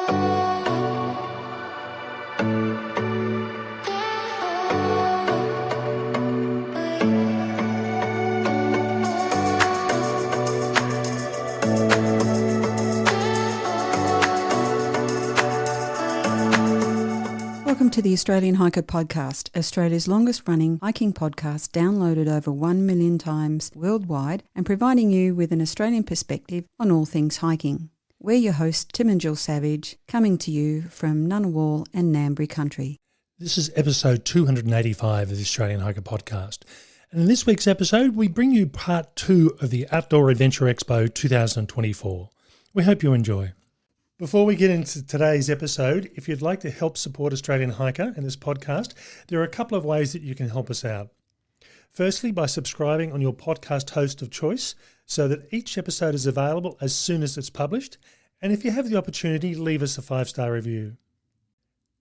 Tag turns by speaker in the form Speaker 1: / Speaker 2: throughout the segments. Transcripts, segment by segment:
Speaker 1: Welcome to the Australian Hiker Podcast, Australia's longest running hiking podcast, downloaded over 1 million times worldwide and providing you with an Australian perspective on all things hiking. We're your hosts, Tim and Jill Savage, coming to you from Ngunnawal and Ngambri country.
Speaker 2: This is episode 285 of the Australian Hiker Podcast. And in this week's episode, we bring you part 2 of the Outdoor Adventure Expo 2024. We hope you enjoy. Before we get into today's episode, if you'd like to help support Australian Hiker and this podcast, there are a couple of ways that you can help us out. Firstly, by subscribing on your podcast host of choice so that each episode is available as soon as it's published. And if you have the opportunity, leave us a 5-star review.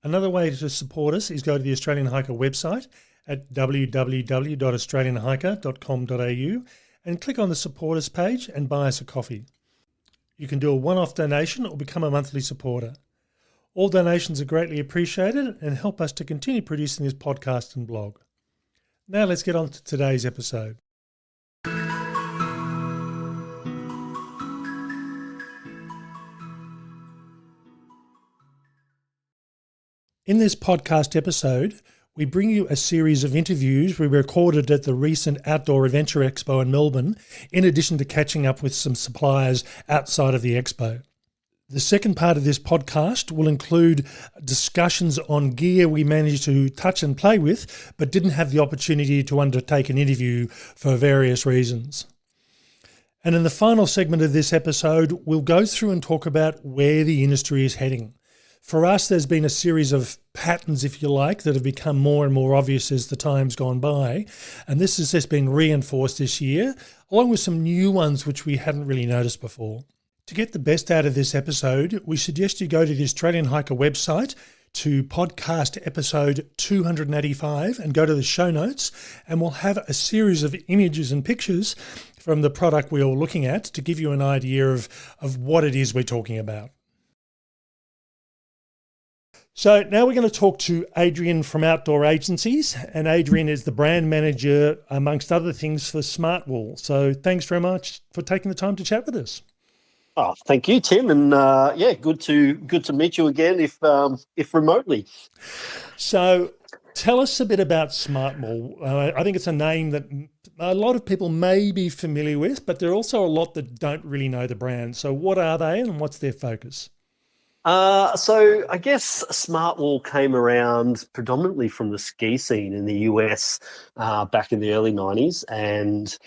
Speaker 2: Another way to support us is go to the Australian Hiker website at www.australianhiker.com.au and click on the Support Us page and buy us a coffee. You can do a one-off donation or become a monthly supporter. All donations are greatly appreciated and help us to continue producing this podcast and blog. Now let's get on to today's episode. In this podcast episode, we bring you a series of interviews we recorded at the recent Outdoor Adventure Expo in Melbourne, in addition to catching up with some suppliers outside of the expo. The second part of this podcast will include discussions on gear we managed to touch and play with, but didn't have the opportunity to undertake an interview for various reasons. And in the final segment of this episode, we'll go through and talk about where the industry is heading. For us, there's been a series of patterns, if you like, that have become more and more obvious as the time's gone by. And this has just been reinforced this year, along with some new ones which we hadn't really noticed before. To get the best out of this episode, we suggest you go to the Australian Hiker website to podcast episode 285 and go to the show notes, and we'll have a series of images and pictures from the product we're all looking at to give you an idea of what it is we're talking about. So now we're going to talk to Adrian from Outdoor Agencies, and Adrian is the brand manager, amongst other things, for Smartwool. So thanks very much for taking the time to chat with us.
Speaker 3: Oh, thank you, Tim, and good to meet you again, if remotely.
Speaker 2: So tell us a bit about Smartwool. I think it's a name that a lot of people may be familiar with, but there are also a lot that don't really know the brand. So what are they, and what's their focus?
Speaker 3: So I guess Smartwool came around predominantly from the ski scene in the US back in the early 90s. And,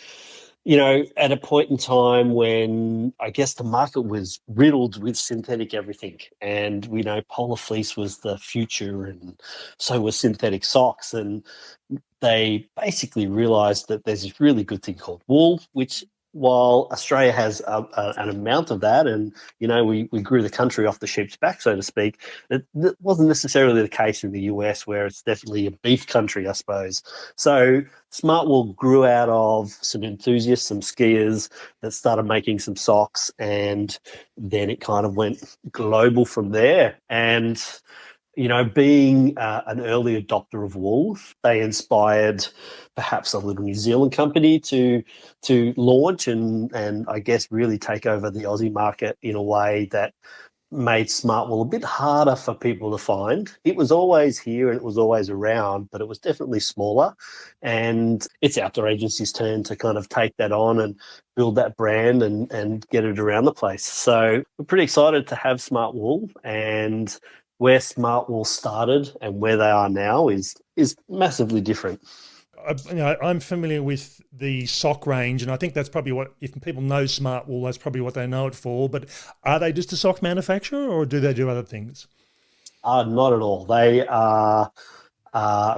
Speaker 3: you know, at a point in time when I guess the market was riddled with synthetic everything. And, you know, polar fleece was the future, and so was synthetic socks. And they basically realized that there's this really good thing called wool, which, while Australia has an amount of that, and, you know, we grew the country off the sheep's back, so to speak, it wasn't necessarily the case in the US, where it's definitely a beef country, I suppose. So Smartwool grew out of some enthusiasts, some skiers that started making some socks, and then it kind of went global from there. And, you know, being an early adopter of wool, they inspired perhaps a little New Zealand company to launch and I guess really take over the Aussie market in a way that made Smartwool a bit harder for people to find. It was always here and it was always around, but it was definitely smaller. And it's Outdoor Agency's turn to kind of take that on and build that brand and get it around the place. So we're pretty excited to have Smartwool, and where Smartwool started and where they are now is massively different.
Speaker 2: I'm familiar with the sock range, and I think that's probably what, if people know Smartwool, that's probably what they know it for. But are they just a sock manufacturer, or do they do other things?
Speaker 3: Not at all. They are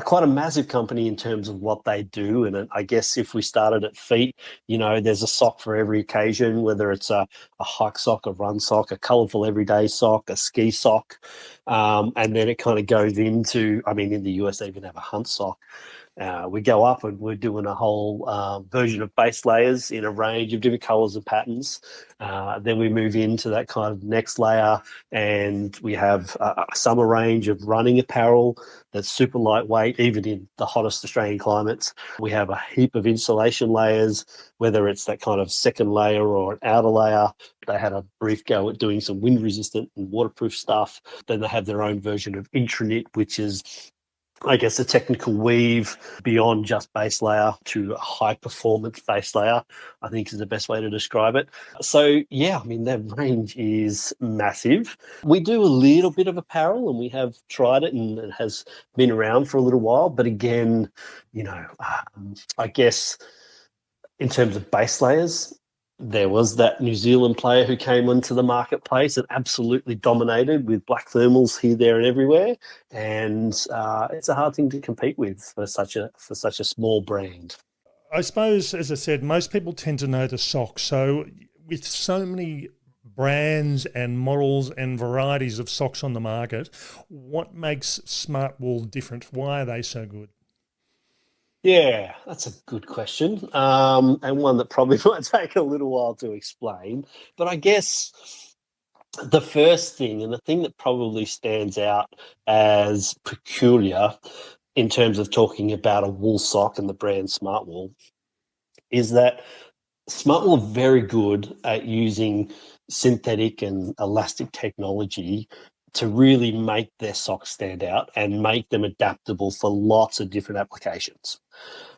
Speaker 3: quite a massive company in terms of what they do. And I guess if we started at feet, you know, there's a sock for every occasion, whether it's a hike sock, a run sock, a colourful everyday sock, a ski sock. And then it kind of goes into, I mean, in the US, they even have a hunt sock. We go up and we're doing a whole version of base layers in a range of different colors and patterns. Then we move into that kind of next layer, and we have a summer range of running apparel that's super lightweight, even in the hottest Australian climates. We have a heap of insulation layers, whether it's that kind of second layer or an outer layer. They had a brief go at doing some wind resistant and waterproof stuff. Then they have their own version of intraknit, which is, I guess, a technical weave beyond just base layer to a high performance base layer, I think is the best way to describe it. So yeah, I mean, their range is massive. We do a little bit of apparel, and we have tried it, and it has been around for a little while. But again, I guess in terms of base layers, there was that New Zealand player who came into the marketplace and absolutely dominated with black thermals here, there, and everywhere. And it's a hard thing to compete with for such a small brand.
Speaker 2: I suppose, as I said, most people tend to know the socks. So with so many brands and models and varieties of socks on the market, what makes Smart Wool different? Why are they so good?
Speaker 3: Yeah, that's a good question, and one that probably might take a little while to explain. But I guess the first thing, and the thing that probably stands out as peculiar in terms of talking about a wool sock and the brand Smart Wool, is that Smart Wool are very good at using synthetic and elastic technology to really make their socks stand out and make them adaptable for lots of different applications.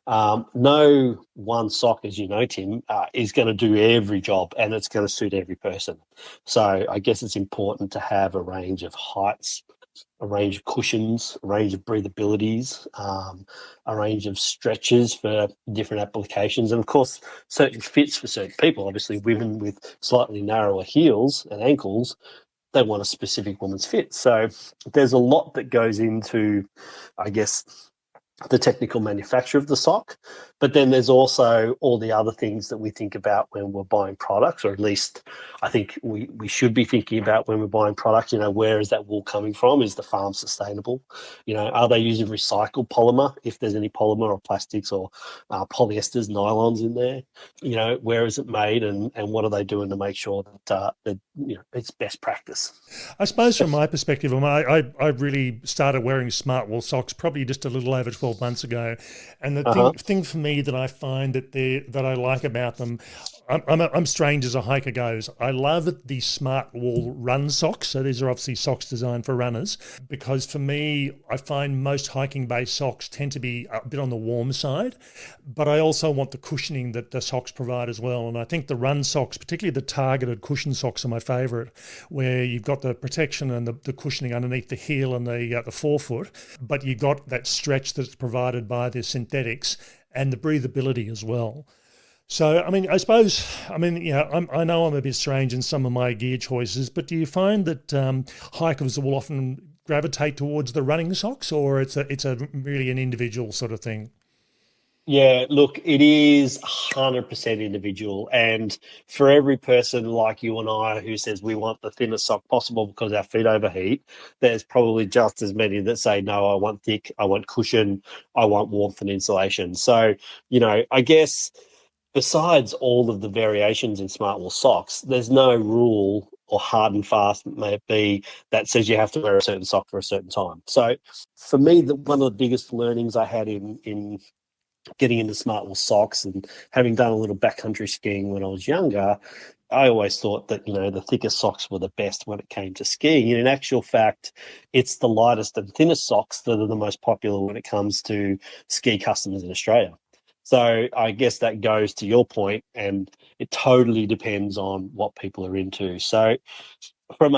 Speaker 3: No one sock, as you know, Tim, is going to do every job, and it's going to suit every person. So I guess it's important to have a range of heights, a range of cushions, a range of breathabilities, a range of stretches for different applications, and of course, certain fits for certain people. Obviously, women with slightly narrower heels and ankles, they want a specific woman's fit. So there's a lot that goes into, I guess, the technical manufacture of the sock, but then there's also all the other things that we think about when we're buying products, or at least I think we should be thinking about when we're buying products. Where is that wool coming from? Is the farm sustainable? Are they using recycled polymer, if there's any polymer or plastics or polyesters, nylons in there? Where is it made, and what are they doing to make sure that it's best practice?
Speaker 2: I suppose from my perspective, I really started wearing Smart Wool socks probably just a little over 12 months ago, and the thing for me that I find that I like about them, I'm strange as a hiker goes. I love the Smart Wool run socks. So these are obviously socks designed for runners, because for me, I find most hiking-based socks tend to be a bit on the warm side, but I also want the cushioning that the socks provide as well. And I think the run socks, particularly the targeted cushion socks, are my favourite, where you've got the protection and the cushioning underneath the heel and the forefoot, but you've got that stretch that's provided by the synthetics and the breathability as well. So, I mean, I suppose, I know I'm a bit strange in some of my gear choices, but do you find that hikers will often gravitate towards the running socks, or it's a really an individual sort of thing?
Speaker 3: Yeah, look, it is 100% individual. And for every person like you and I who says we want the thinnest sock possible because our feet overheat, there's probably just as many that say, no, I want thick, I want cushion, I want warmth and insulation. So, I guess besides all of the variations in Smart Wool socks, there's no rule or hard and fast, may it be, that says you have to wear a certain sock for a certain time. So for me, one of the biggest learnings I had in getting into Smart Wool socks, and having done a little backcountry skiing when I was younger, I always thought that, the thickest socks were the best when it came to skiing. And in actual fact, it's the lightest and thinnest socks that are the most popular when it comes to ski customers in Australia. So I guess that goes to your point, and it totally depends on what people are into. So from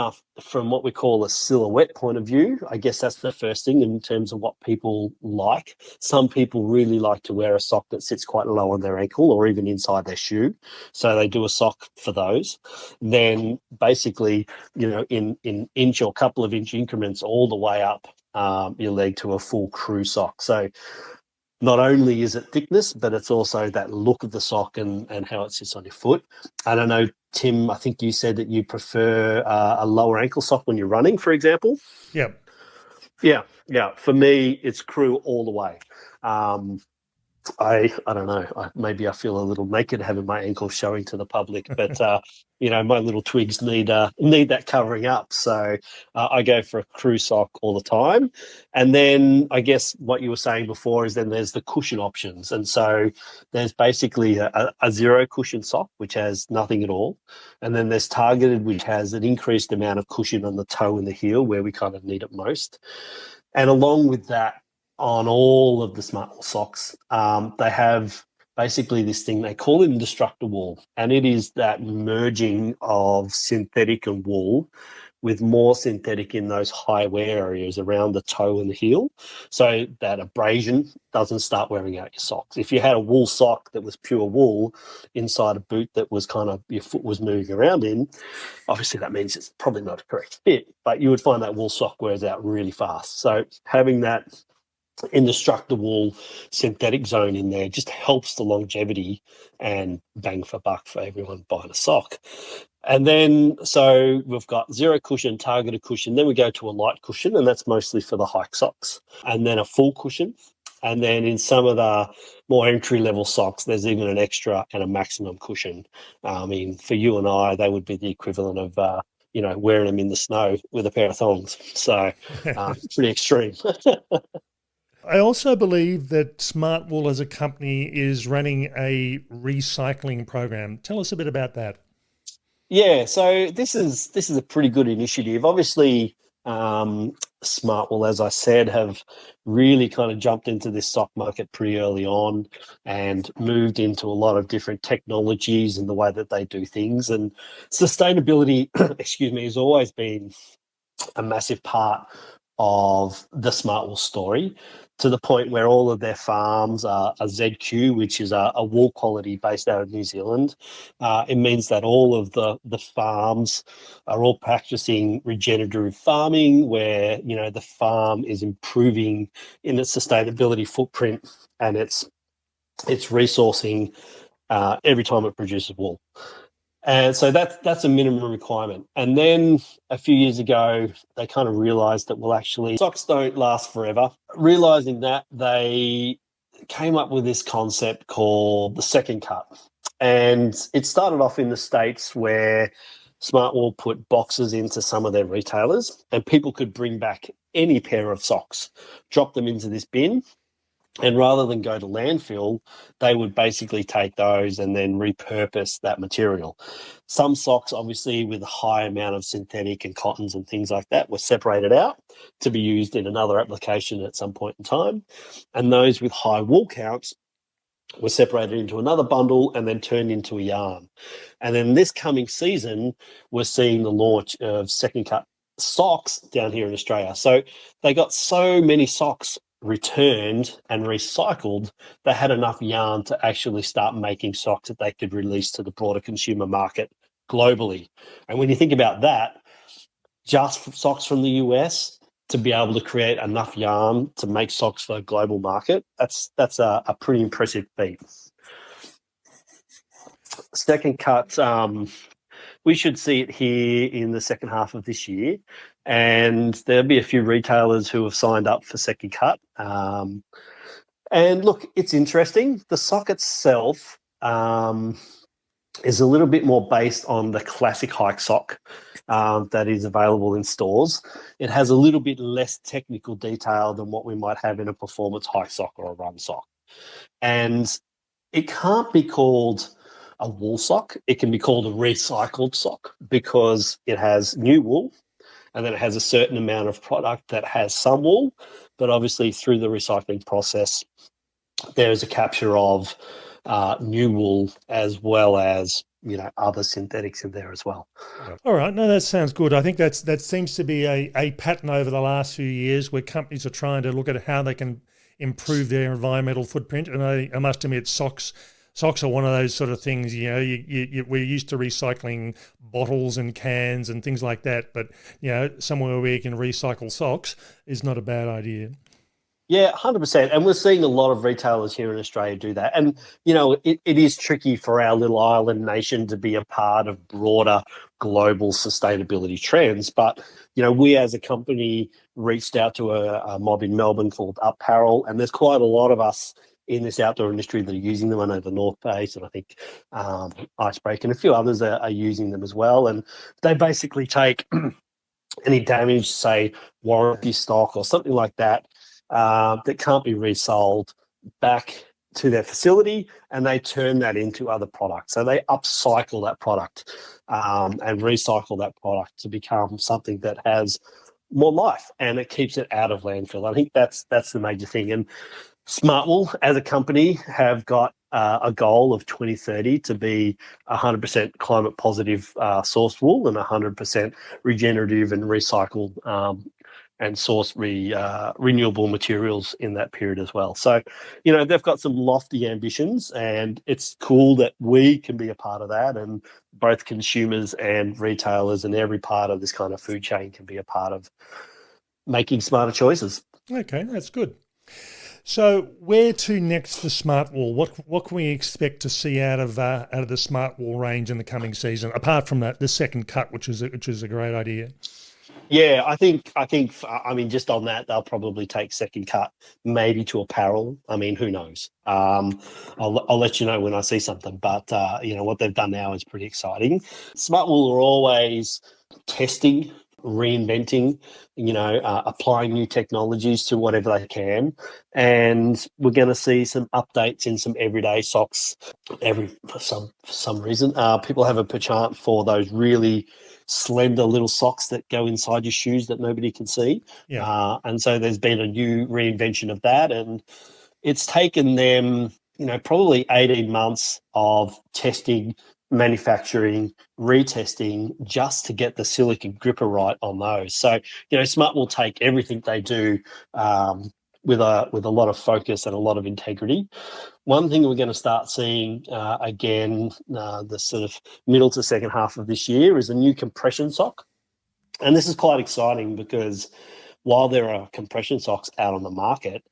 Speaker 3: what we call a silhouette point of view, I guess that's the first thing in terms of what people like. Some people really like to wear a sock that sits quite low on their ankle or even inside their shoe. So they do a sock for those. Then basically, in inch or couple of inch increments all the way up your leg to a full crew sock. So not only is it thickness, but it's also that look of the sock and how it sits on your foot. I don't know, Tim, I think you said that you prefer a lower ankle sock when you're running, for example.
Speaker 2: Yeah.
Speaker 3: Yeah, yeah. For me, it's crew all the way. Um, I don't know. Maybe I feel a little naked having my ankles showing to the public, but my little twigs need that covering up. So I go for a crew sock all the time. And then I guess what you were saying before is then there's the cushion options, and so there's basically a zero cushion sock which has nothing at all, and then there's targeted which has an increased amount of cushion on the toe and the heel where we kind of need it most. And along with that, on all of the Smartwool socks, they have basically this thing they call it indestructible wool, and it is that merging of synthetic and wool with more synthetic in those high wear areas around the toe and the heel, so that abrasion doesn't start wearing out your socks. If you had a wool sock that was pure wool inside a boot that was kind of your foot was moving around in, obviously that means it's probably not a correct fit, but you would find that wool sock wears out really fast. So having that indestructible synthetic zone in there just helps the longevity and bang for buck for everyone buying a sock. And then, so we've got zero cushion, targeted cushion. Then we go to a light cushion, and that's mostly for the hike socks. And then a full cushion. And then in some of the more entry-level socks, there's even an extra and a maximum cushion. I mean, for you and I, they would be the equivalent of, wearing them in the snow with a pair of thongs. So pretty extreme.
Speaker 2: I also believe that Smartwool as a company is running a recycling program. Tell us a bit about that.
Speaker 3: Yeah, so this is a pretty good initiative. Obviously, Smartwool, as I said, have really kind of jumped into this sock market pretty early on and moved into a lot of different technologies and the way that they do things. And sustainability, excuse me, has always been a massive part of the Smartwool story, to the point where all of their farms are a ZQ, which is a wool quality based out of New Zealand. It means that all of the farms are all practicing regenerative farming, where the farm is improving in its sustainability footprint and its resourcing every time it produces wool. And so that's a minimum requirement. And then a few years ago, they kind of realized that, well, actually, socks don't last forever. Realizing that, they came up with this concept called the second cut. And it started off in the States, where Smartwool put boxes into some of their retailers, and people could bring back any pair of socks, drop them into this bin, and rather than go to landfill, they would basically take those and then repurpose that material. Some socks, obviously, with a high amount of synthetic and cottons and things like that, were separated out to be used in another application at some point in time. And those with high wool counts were separated into another bundle and then turned into a yarn. And then this coming season, we're seeing the launch of second cut socks down here in Australia. So they got so many socks returned and recycled, they had enough yarn to actually start making socks that they could release to the broader consumer market globally. And when you think about that, just socks from the US to be able to create enough yarn to make socks for a global market, that's a pretty impressive feat. Second cut, we should see it here in the second half of this year, and there'll be a few retailers who have signed up for second cut. And look, it's interesting. The sock itself is a little bit more based on the classic hike sock that is available in stores. It has a little bit less technical detail than what we might have in a performance hike sock or a run sock. And it can't be called a wool sock. It can be called a recycled sock, because it has new wool, and then it has a certain amount of product that has some wool, but obviously through the recycling process, there is a capture of new wool as well as other synthetics in there as well.
Speaker 2: All right, no, that sounds good. I think that seems to be a pattern over the last few years, where companies are trying to look at how they can improve their environmental footprint. And I must admit, socks are one of those sort of things. We're used to recycling bottles and cans and things like that, but somewhere where you can recycle socks is not a bad idea.
Speaker 3: Yeah, 100%. And we're seeing a lot of retailers here in Australia do that. And, it is tricky for our little island nation to be a part of broader global sustainability trends. But, we as a company reached out to a mob in Melbourne called Apparel, and there's quite a lot of us in this outdoor industry that are using them. I know the North Face, and I think Icebreak and a few others are using them as well. And they basically take any damage, say warranty stock or something like that, that can't be resold back to their facility, and they turn that into other products. So they upcycle that product and recycle that product to become something that has more life, and it keeps it out of landfill. I think that's the major thing. And Smartwool, as a company, have got a goal of 2030 to be 100% climate positive sourced wool and 100% regenerative and recycled and source renewable materials in that period as well. So, they've got some lofty ambitions, and it's cool that we can be a part of that, and both consumers and retailers and every part of this kind of food chain can be a part of making smarter choices.
Speaker 2: Okay, that's good. So, where to next for Smartwool? What can we expect to see out of the Smartwool range in the coming season? Apart from the second cut, which is a great idea.
Speaker 3: Yeah, I think. I mean, just on that, they'll probably take second cut, maybe to apparel. I mean, who knows? I'll let you know when I see something. But what they've done now is pretty exciting. Smartwool are always testing, reinventing, applying new technologies to whatever they can. And we're going to see some updates in some everyday socks. For some reason, people have a penchant for those really slender little socks that go inside your shoes that nobody can see.
Speaker 2: Yeah.
Speaker 3: And so there's been a new reinvention of that, and it's taken them, probably 18 months of testing, manufacturing, retesting, just to get the silicone gripper right on those. So, Smart will take everything they do with a lot of focus and a lot of integrity. One thing we're going to start seeing again, the sort of middle to second half of this year, is a new compression sock. And this is quite exciting because while there are compression socks out on the market,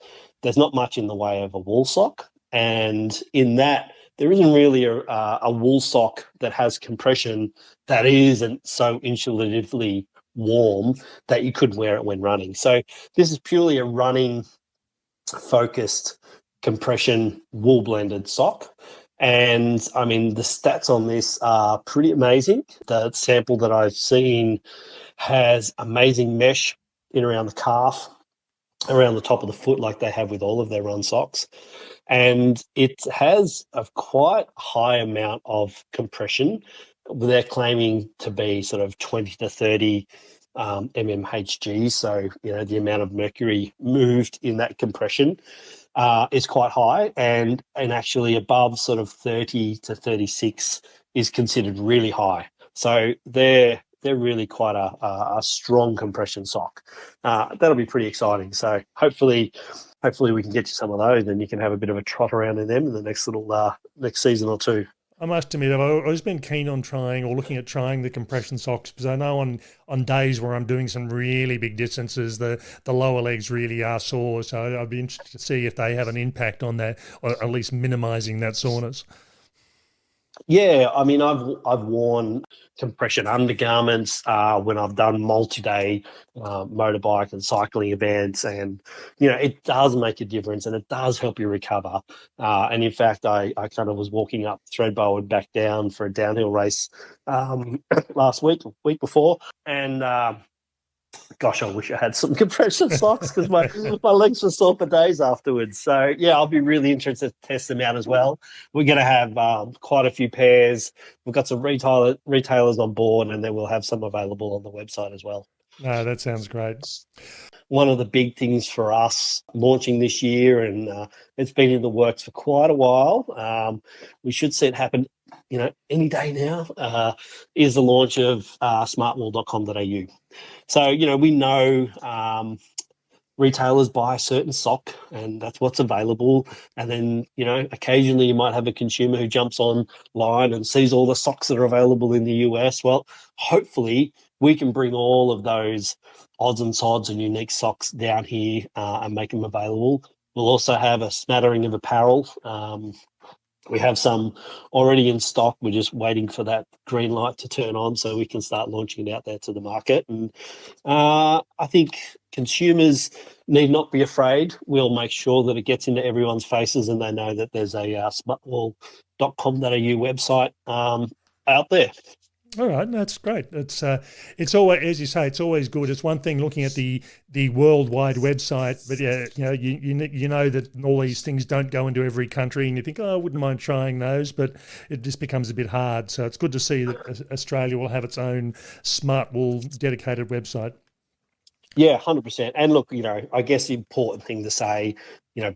Speaker 3: there's not much in the way of a wool sock. And in that, there isn't really a wool sock that has compression that isn't so insulatively warm that you could wear it when running. So this is purely a running focused compression wool blended sock. And I mean, the stats on this are pretty amazing. The sample that I've seen has amazing mesh in around the calf, around the top of the foot, like they have with all of their run socks. And it has a quite high amount of compression. They're claiming to be sort of 20 to 30 mmHg. So, the amount of mercury moved in that compression is quite high, and actually above sort of 30 to 36 is considered really high. So they're really quite a strong compression sock. That'll be pretty exciting. So hopefully we can get you some of those, and you can have a bit of a trot around in them in the next season or two.
Speaker 2: I must admit, I've always been keen on looking at trying the compression socks, because I know on days where I'm doing some really big distances, the lower legs really are sore. So I'd be interested to see if they have an impact on that, or at least minimising that soreness.
Speaker 3: Yeah, I mean, I've worn compression undergarments when I've done multi-day motorbike and cycling events, and it does make a difference, and it does help you recover. And in fact, I kind of was walking up Threadbow and back down for a downhill race last week before, and gosh, I wish I had some compression socks, because my legs were sore for days afterwards. So, yeah, I'll be really interested to test them out as well. We're going to have quite a few pairs. We've got some retailers on board, and then we'll have some available on the website as well.
Speaker 2: No, that sounds great.
Speaker 3: One of the big things for us launching this year, and it's been in the works for quite a while, we should see it happen any day now, is the launch of smartwool.com.au. So, we know retailers buy a certain sock, and that's what's available. And then, occasionally you might have a consumer who jumps online and sees all the socks that are available in the US. Well, hopefully we can bring all of those odds and sods and unique socks down here and make them available. We'll also have a smattering of apparel. We have some already in stock. We're just waiting for that green light to turn on so we can start launching it out there to the market. And I think consumers need not be afraid. We'll make sure that it gets into everyone's faces and they know that there's a smartwool.com.au website out there.
Speaker 2: All right, that's great. It's always, as you say, it's always good. It's one thing looking at the worldwide website, but yeah, you know that all these things don't go into every country, and you think, oh, I wouldn't mind trying those, but it just becomes a bit hard. So it's good to see that Australia will have its own Smartwool dedicated website.
Speaker 3: Yeah, 100%. And look, I guess the important thing to say,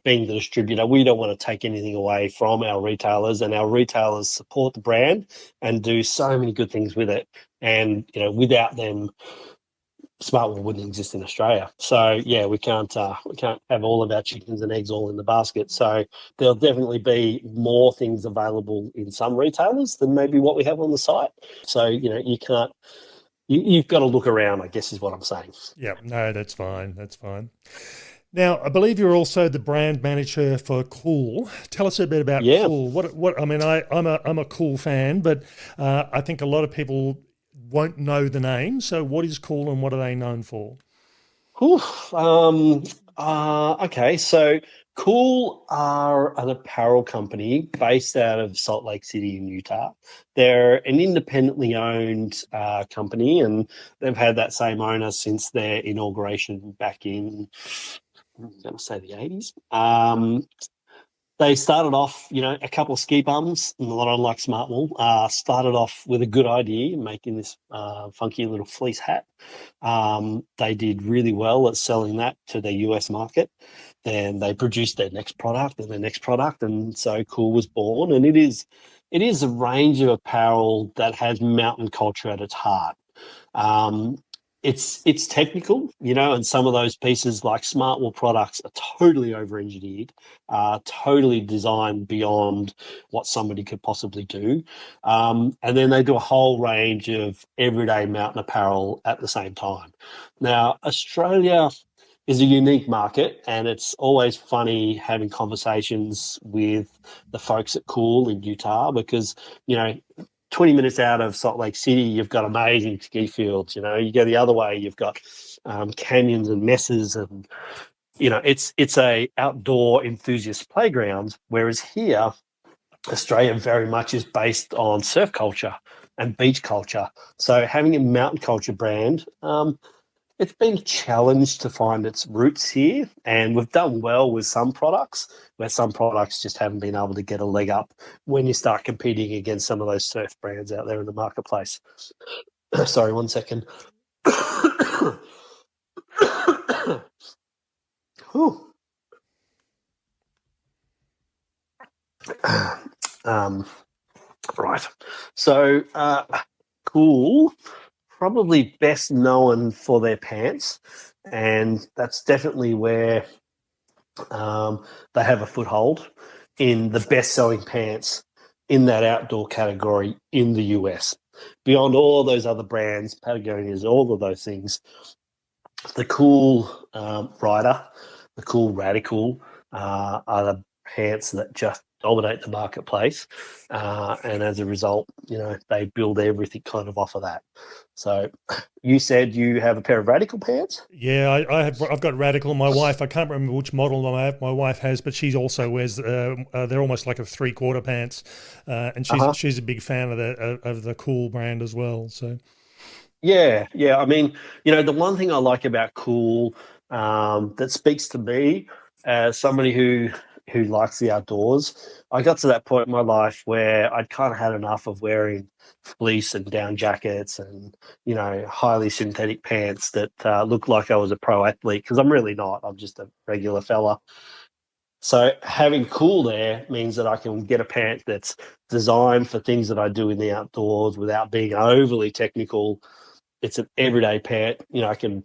Speaker 3: being the distributor, we don't want to take anything away from our retailers, and our retailers support the brand and do so many good things with it. And, without them, Smartwool wouldn't exist in Australia. So yeah, we can't have all of our chickens and eggs all in the basket. So there'll definitely be more things available in some retailers than maybe what we have on the site. So, you can't, you've got to look around, I guess is what I'm saying.
Speaker 2: Yeah, no, that's fine. That's fine. Now, I believe you're also the brand manager for Cool. Tell us a bit about Cool. What? I mean, I'm a Cool fan, but I think a lot of people won't know the name. So, what is Cool, and what are they known for?
Speaker 3: Okay, so Cool are an apparel company based out of Salt Lake City in Utah. They're an independently owned company, and they've had that same owner since their inauguration back in, I'm going to say the 80s. They started off, a couple of ski bums, a lot unlike Smartwool, started off with a good idea, making this funky little fleece hat. They did really well at selling that to the US market. Then they produced their next product and their next product, and so Cool was born. And it is a range of apparel that has mountain culture at its heart. It's technical, and some of those pieces like Smartwool products are totally over-engineered, totally designed beyond what somebody could possibly do. And then they do a whole range of everyday mountain apparel at the same time. Now, Australia is a unique market, and it's always funny having conversations with the folks at Cool in Utah because, 20 minutes out of Salt Lake City, you've got amazing ski fields. You go the other way, you've got canyons and messes, and it's a outdoor enthusiast playground. Whereas here, Australia very much is based on surf culture and beach culture. So having a mountain culture brand, it's been challenged to find its roots here, and we've done well with some products, where some products just haven't been able to get a leg up when you start competing against some of those surf brands out there in the marketplace. Sorry, 1 second. Right. So, Cool, probably best known for their pants, and that's definitely where they have a foothold in the best-selling pants in that outdoor category in the US. Beyond all those other brands, Patagonia's, all of those things, the Cool Rider, the Cool Radical are the pants that just dominate the marketplace, and as a result, they build everything kind of off of that. So, you said you have a pair of Radical pants?
Speaker 2: Yeah, I've got Radical. My wife, I can't remember which model my wife has, but she also wears. They're almost like a 3/4 pants, and she's a big fan of the Cool brand as well. So.
Speaker 3: Yeah. I mean, the one thing I like about Cool that speaks to me as somebody who likes the outdoors, I got to that point in my life where I'd kind of had enough of wearing fleece and down jackets and, highly synthetic pants that looked like I was a pro athlete, because I'm really not. I'm just a regular fella. So having Cool there means that I can get a pant that's designed for things that I do in the outdoors without being overly technical. It's an everyday pant. I can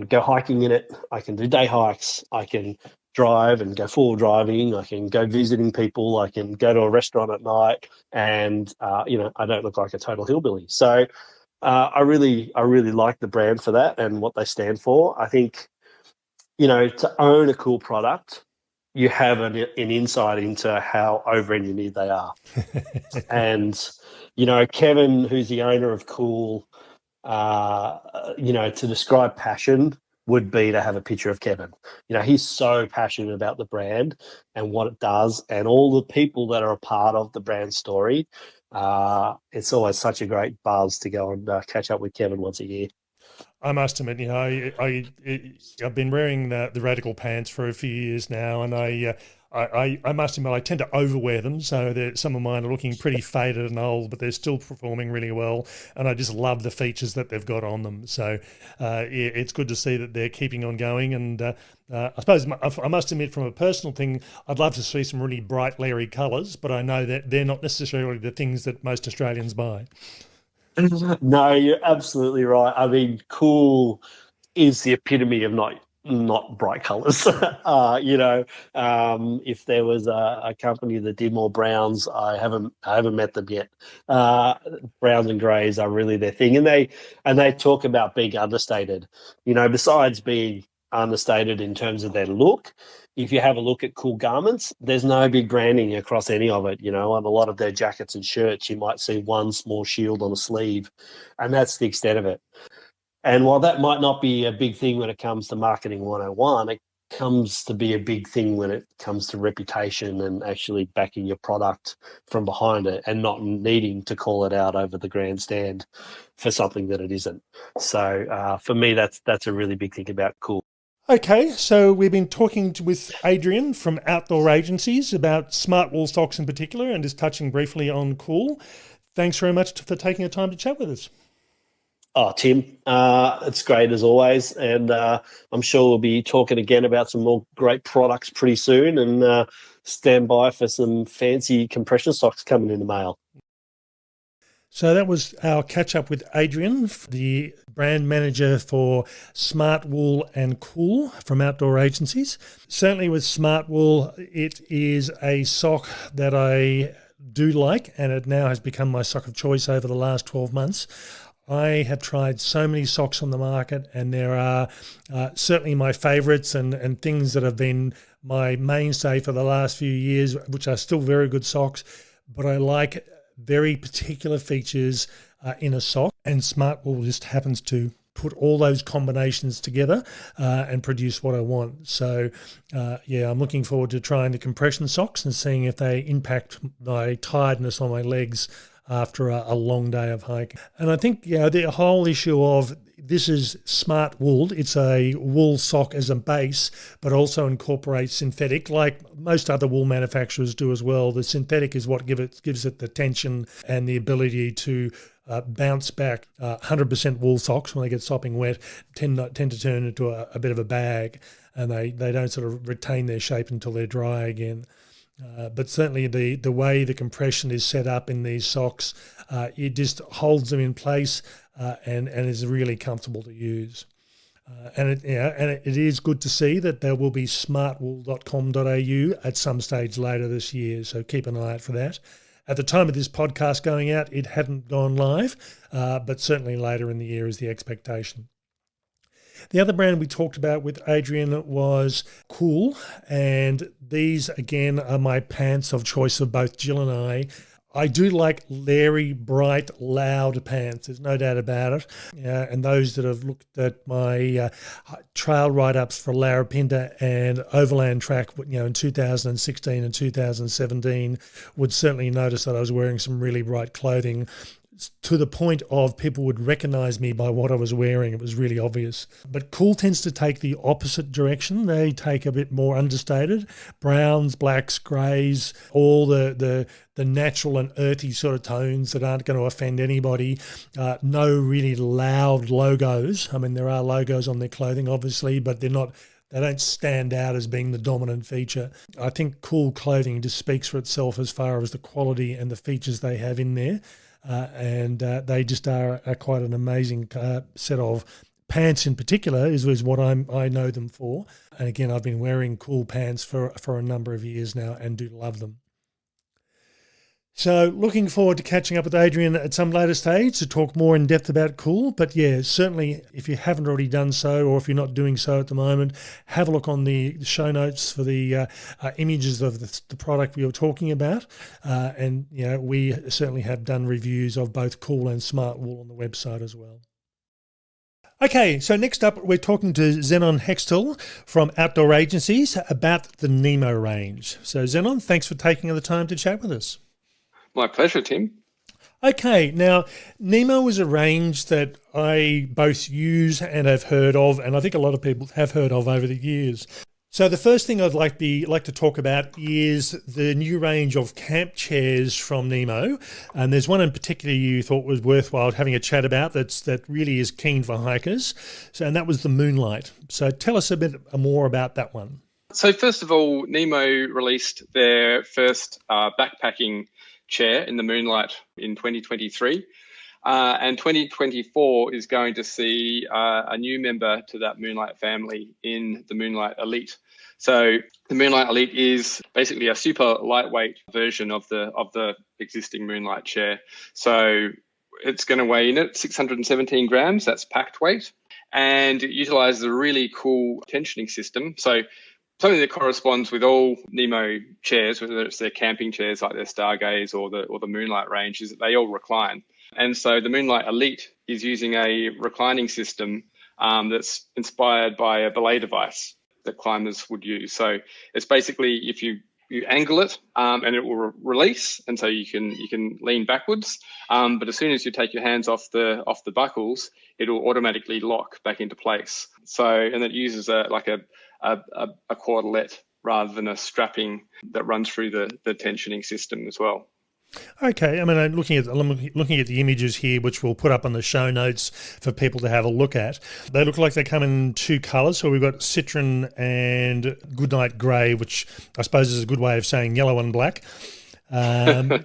Speaker 3: go hiking in it. I can do day hikes. I can drive and go forward driving. I can go visiting people. I can go to a restaurant at night, and I don't look like a total hillbilly. So I really like the brand for that and what they stand for. I think, to own a cool product, you have an insight into how over-engineered they are. And, Kevin, who's the owner of Cool, to describe passion would be to have a picture of Kevin. He's so passionate about the brand and what it does and all the people that are a part of the brand story. It's always such a great buzz to go and catch up with Kevin once a year.
Speaker 2: I must admit, I've been wearing the Radical pants for a few years now, and I must admit I tend to overwear them, so some of mine are looking pretty faded and old, but they're still performing really well, and I just love the features that they've got on them. So it's good to see that they're keeping on going, and I suppose I must admit, from a personal thing, I'd love to see some really bright, leery colours, but I know that they're not necessarily the things that most Australians buy.
Speaker 3: No, you're absolutely right. I mean, Cool is the epitome of not bright colours. If there was a company that did more browns, I haven't met them yet. Browns and greys are really their thing, and they talk about being understated. Besides being understated in terms of their look, if you have a look at Cool garments, there's no big branding across any of it. On a lot of their jackets and shirts, you might see one small shield on a sleeve, and that's the extent of it. And while that might not be a big thing when it comes to marketing 101, it comes to be a big thing when it comes to reputation and actually backing your product from behind it and not needing to call it out over the grandstand for something that it isn't. So for me, that's a really big thing about Cool.
Speaker 2: Okay, so we've been talking with Adrian from Outdoor Agencies about smart wool socks in particular, and just touching briefly on Cool. Thanks very much for taking the time to chat with us.
Speaker 3: Oh, Tim, it's great as always, and I'm sure we'll be talking again about some more great products pretty soon, and stand by for some fancy compression socks coming in the mail.
Speaker 2: So that was our catch up with Adrian, the brand manager for Smart Wool and Cool from Outdoor Agencies. Certainly with Smart Wool, it is a sock that I do like, and it now has become my sock of choice over the last 12 months. I have tried so many socks on the market, and there are certainly my favourites and things that have been my mainstay for the last few years, which are still very good socks, but I like very particular features in a sock, and Smart Wool just happens to put all those combinations together and produce what I want. So I'm looking forward to trying the compression socks and seeing if they impact my tiredness on my legs after a long day of hiking. And I think the whole issue of this is Smart Wool. It's a wool sock as a base, but also incorporates synthetic, like most other wool manufacturers do as well. The synthetic is what gives it the tension and the ability to bounce back. 100% wool socks, when they get sopping wet, tend to turn into a bit of a bag, and they don't sort of retain their shape until they're dry again. But certainly the way the compression is set up in these socks, it just holds them in place and is really comfortable to use. And it is good to see that there will be smartwool.com.au at some stage later this year, so keep an eye out for that. At the time of this podcast going out, it hadn't gone live, but certainly later in the year is the expectation. The other brand we talked about with Adrian was Cool, and these again are my pants of choice of both Jill and I. I do like leery, bright, loud pants. There's no doubt about it. And those that have looked at my trail write-ups for Larapinta and Overland Track, in 2016 and 2017, would certainly notice that I was wearing some really bright clothing, to the point of people would recognise me by what I was wearing. It was really obvious. But Cool tends to take the opposite direction. They take a bit more understated. Browns, blacks, greys, all the natural and earthy sort of tones that aren't going to offend anybody. No really loud logos. I mean, there are logos on their clothing, obviously, but they don't stand out as being the dominant feature. I think Cool clothing just speaks for itself as far as the quality and the features they have in there. And they just are quite an amazing set of pants in particular is what I know them for. And again, I've been wearing Cool pants for a number of years now and do love them. So looking forward to catching up with Adrian at some later stage to talk more in depth about Cool. But yeah, certainly if you haven't already done so, or if you're not doing so at the moment, have a look on the show notes for the images of the product we were talking about. And we certainly have done reviews of both Cool and Smart Wool on the website as well. Okay, so next up, we're talking to Zenon Hextall from Outdoor Agencies about the Nemo range. So Zenon, thanks for taking the time to chat with us.
Speaker 4: My pleasure, Tim.
Speaker 2: Okay, now Nemo is a range that I both use and have heard of, and I think a lot of people have heard of over the years. So the first thing I'd like to talk about is the new range of camp chairs from Nemo, and there's one in particular you thought was worthwhile having a chat about that really is keen for hikers. So, and that was the Moonlight. So tell us a bit more about that one.
Speaker 4: So first of all, Nemo released their first backpacking chair in the Moonlight in 2023. And 2024 is going to see a new member to that Moonlight family in the Moonlight Elite. So the Moonlight Elite is basically a super lightweight version of the existing Moonlight chair. So it's going to weigh in at 617 grams, that's packed weight, and it utilizes a really cool tensioning system. So something that corresponds with all Nemo chairs, whether it's their camping chairs like their Stargaze or the Moonlight range, is that they all recline. And so the Moonlight Elite is using a reclining system that's inspired by a belay device that climbers would use. So it's basically if you angle it and it will release, and so you can lean backwards. But as soon as you take your hands off the buckles, it will automatically lock back into place. So and it uses a cordelet rather than a strapping that runs through the tensioning system as well.
Speaker 2: Okay, I mean, I'm looking at the images here, which we'll put up on the show notes for people to have a look at. They look like they come in two colours. So we've got citron and goodnight grey, which I suppose is a good way of saying yellow and black. They're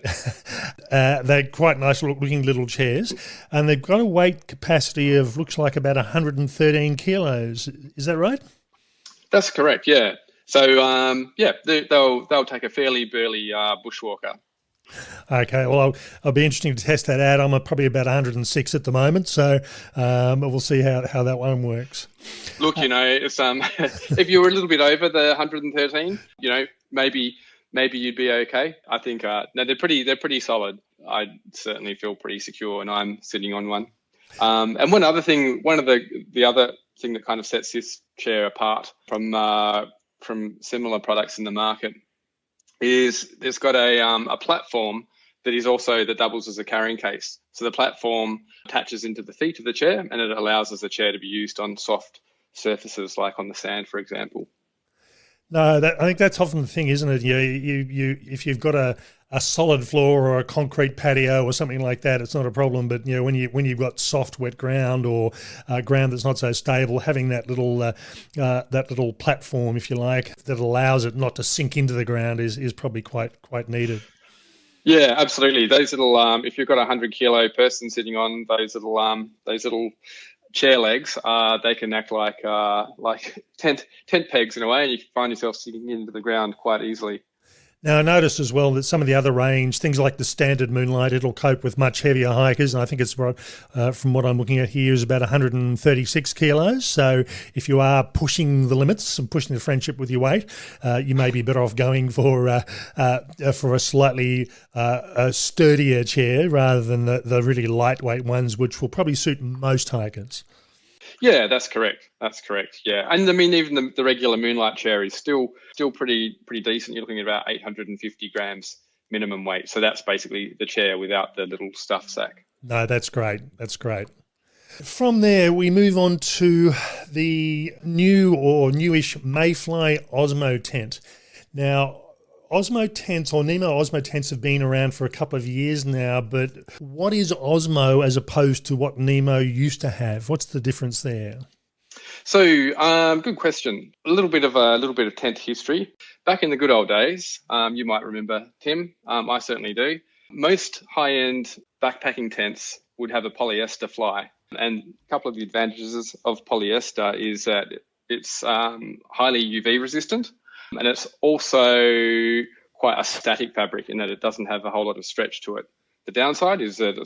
Speaker 2: quite nice looking little chairs, and they've got a weight capacity of looks like about 113 kilos. Is that right?
Speaker 4: That's correct. Yeah. So they'll take a fairly burly bushwalker.
Speaker 2: Okay, well, I'll be interesting to test that out. I'm probably about 106 at the moment, so we'll see how that one works.
Speaker 4: Look, it's, if you were a little bit over the 113, maybe you'd be okay. I think no, they're pretty solid. I certainly feel pretty secure, and I'm sitting on one. And one of the other thing that kind of sets this chair apart from similar products in the market is it's got a platform that doubles as a carrying case. So the platform attaches into the feet of the chair, and it allows the chair to be used on soft surfaces like on the sand, for example.
Speaker 2: No, I think that's often the thing, isn't it? You if you've got a solid floor or a concrete patio or something like that, it's not a problem. But when you've got soft, wet ground or ground that's not so stable, having that little platform, if you like, that allows it not to sink into the ground is probably quite needed.
Speaker 4: Yeah, absolutely. Those little, if you've got a 100-kilo person sitting on those little chair legs, they can act like tent pegs in a way, and you can find yourself sinking into the ground quite easily.
Speaker 2: Now, I noticed as well that some of the other range, things like the standard Moonlight, it'll cope with much heavier hikers, and I think it's from what I'm looking at here is about 136 kilos. So if you are pushing the limits and pushing the friendship with your weight, you may be better off going for a slightly sturdier chair rather than the really lightweight ones, which will probably suit most hikers.
Speaker 4: Yeah, that's correct. Yeah, and I mean, even the regular Moonlight chair is still pretty decent. You're looking at about 850 grams minimum weight. So that's basically the chair without the little stuff sack.
Speaker 2: No, that's great. From there, we move on to the new or newish Mayfly Osmo tent. Now, Osmo tents or Nemo Osmo tents have been around for a couple of years now, but what is Osmo as opposed to what Nemo used to have? What's the difference there?
Speaker 4: So, good question. A little bit of tent history. Back in the good old days, you might remember, Tim. I certainly do. Most high-end backpacking tents would have a polyester fly, and a couple of the advantages of polyester is that it's highly UV resistant. And it's also quite a static fabric in that it doesn't have a whole lot of stretch to it. The downside is that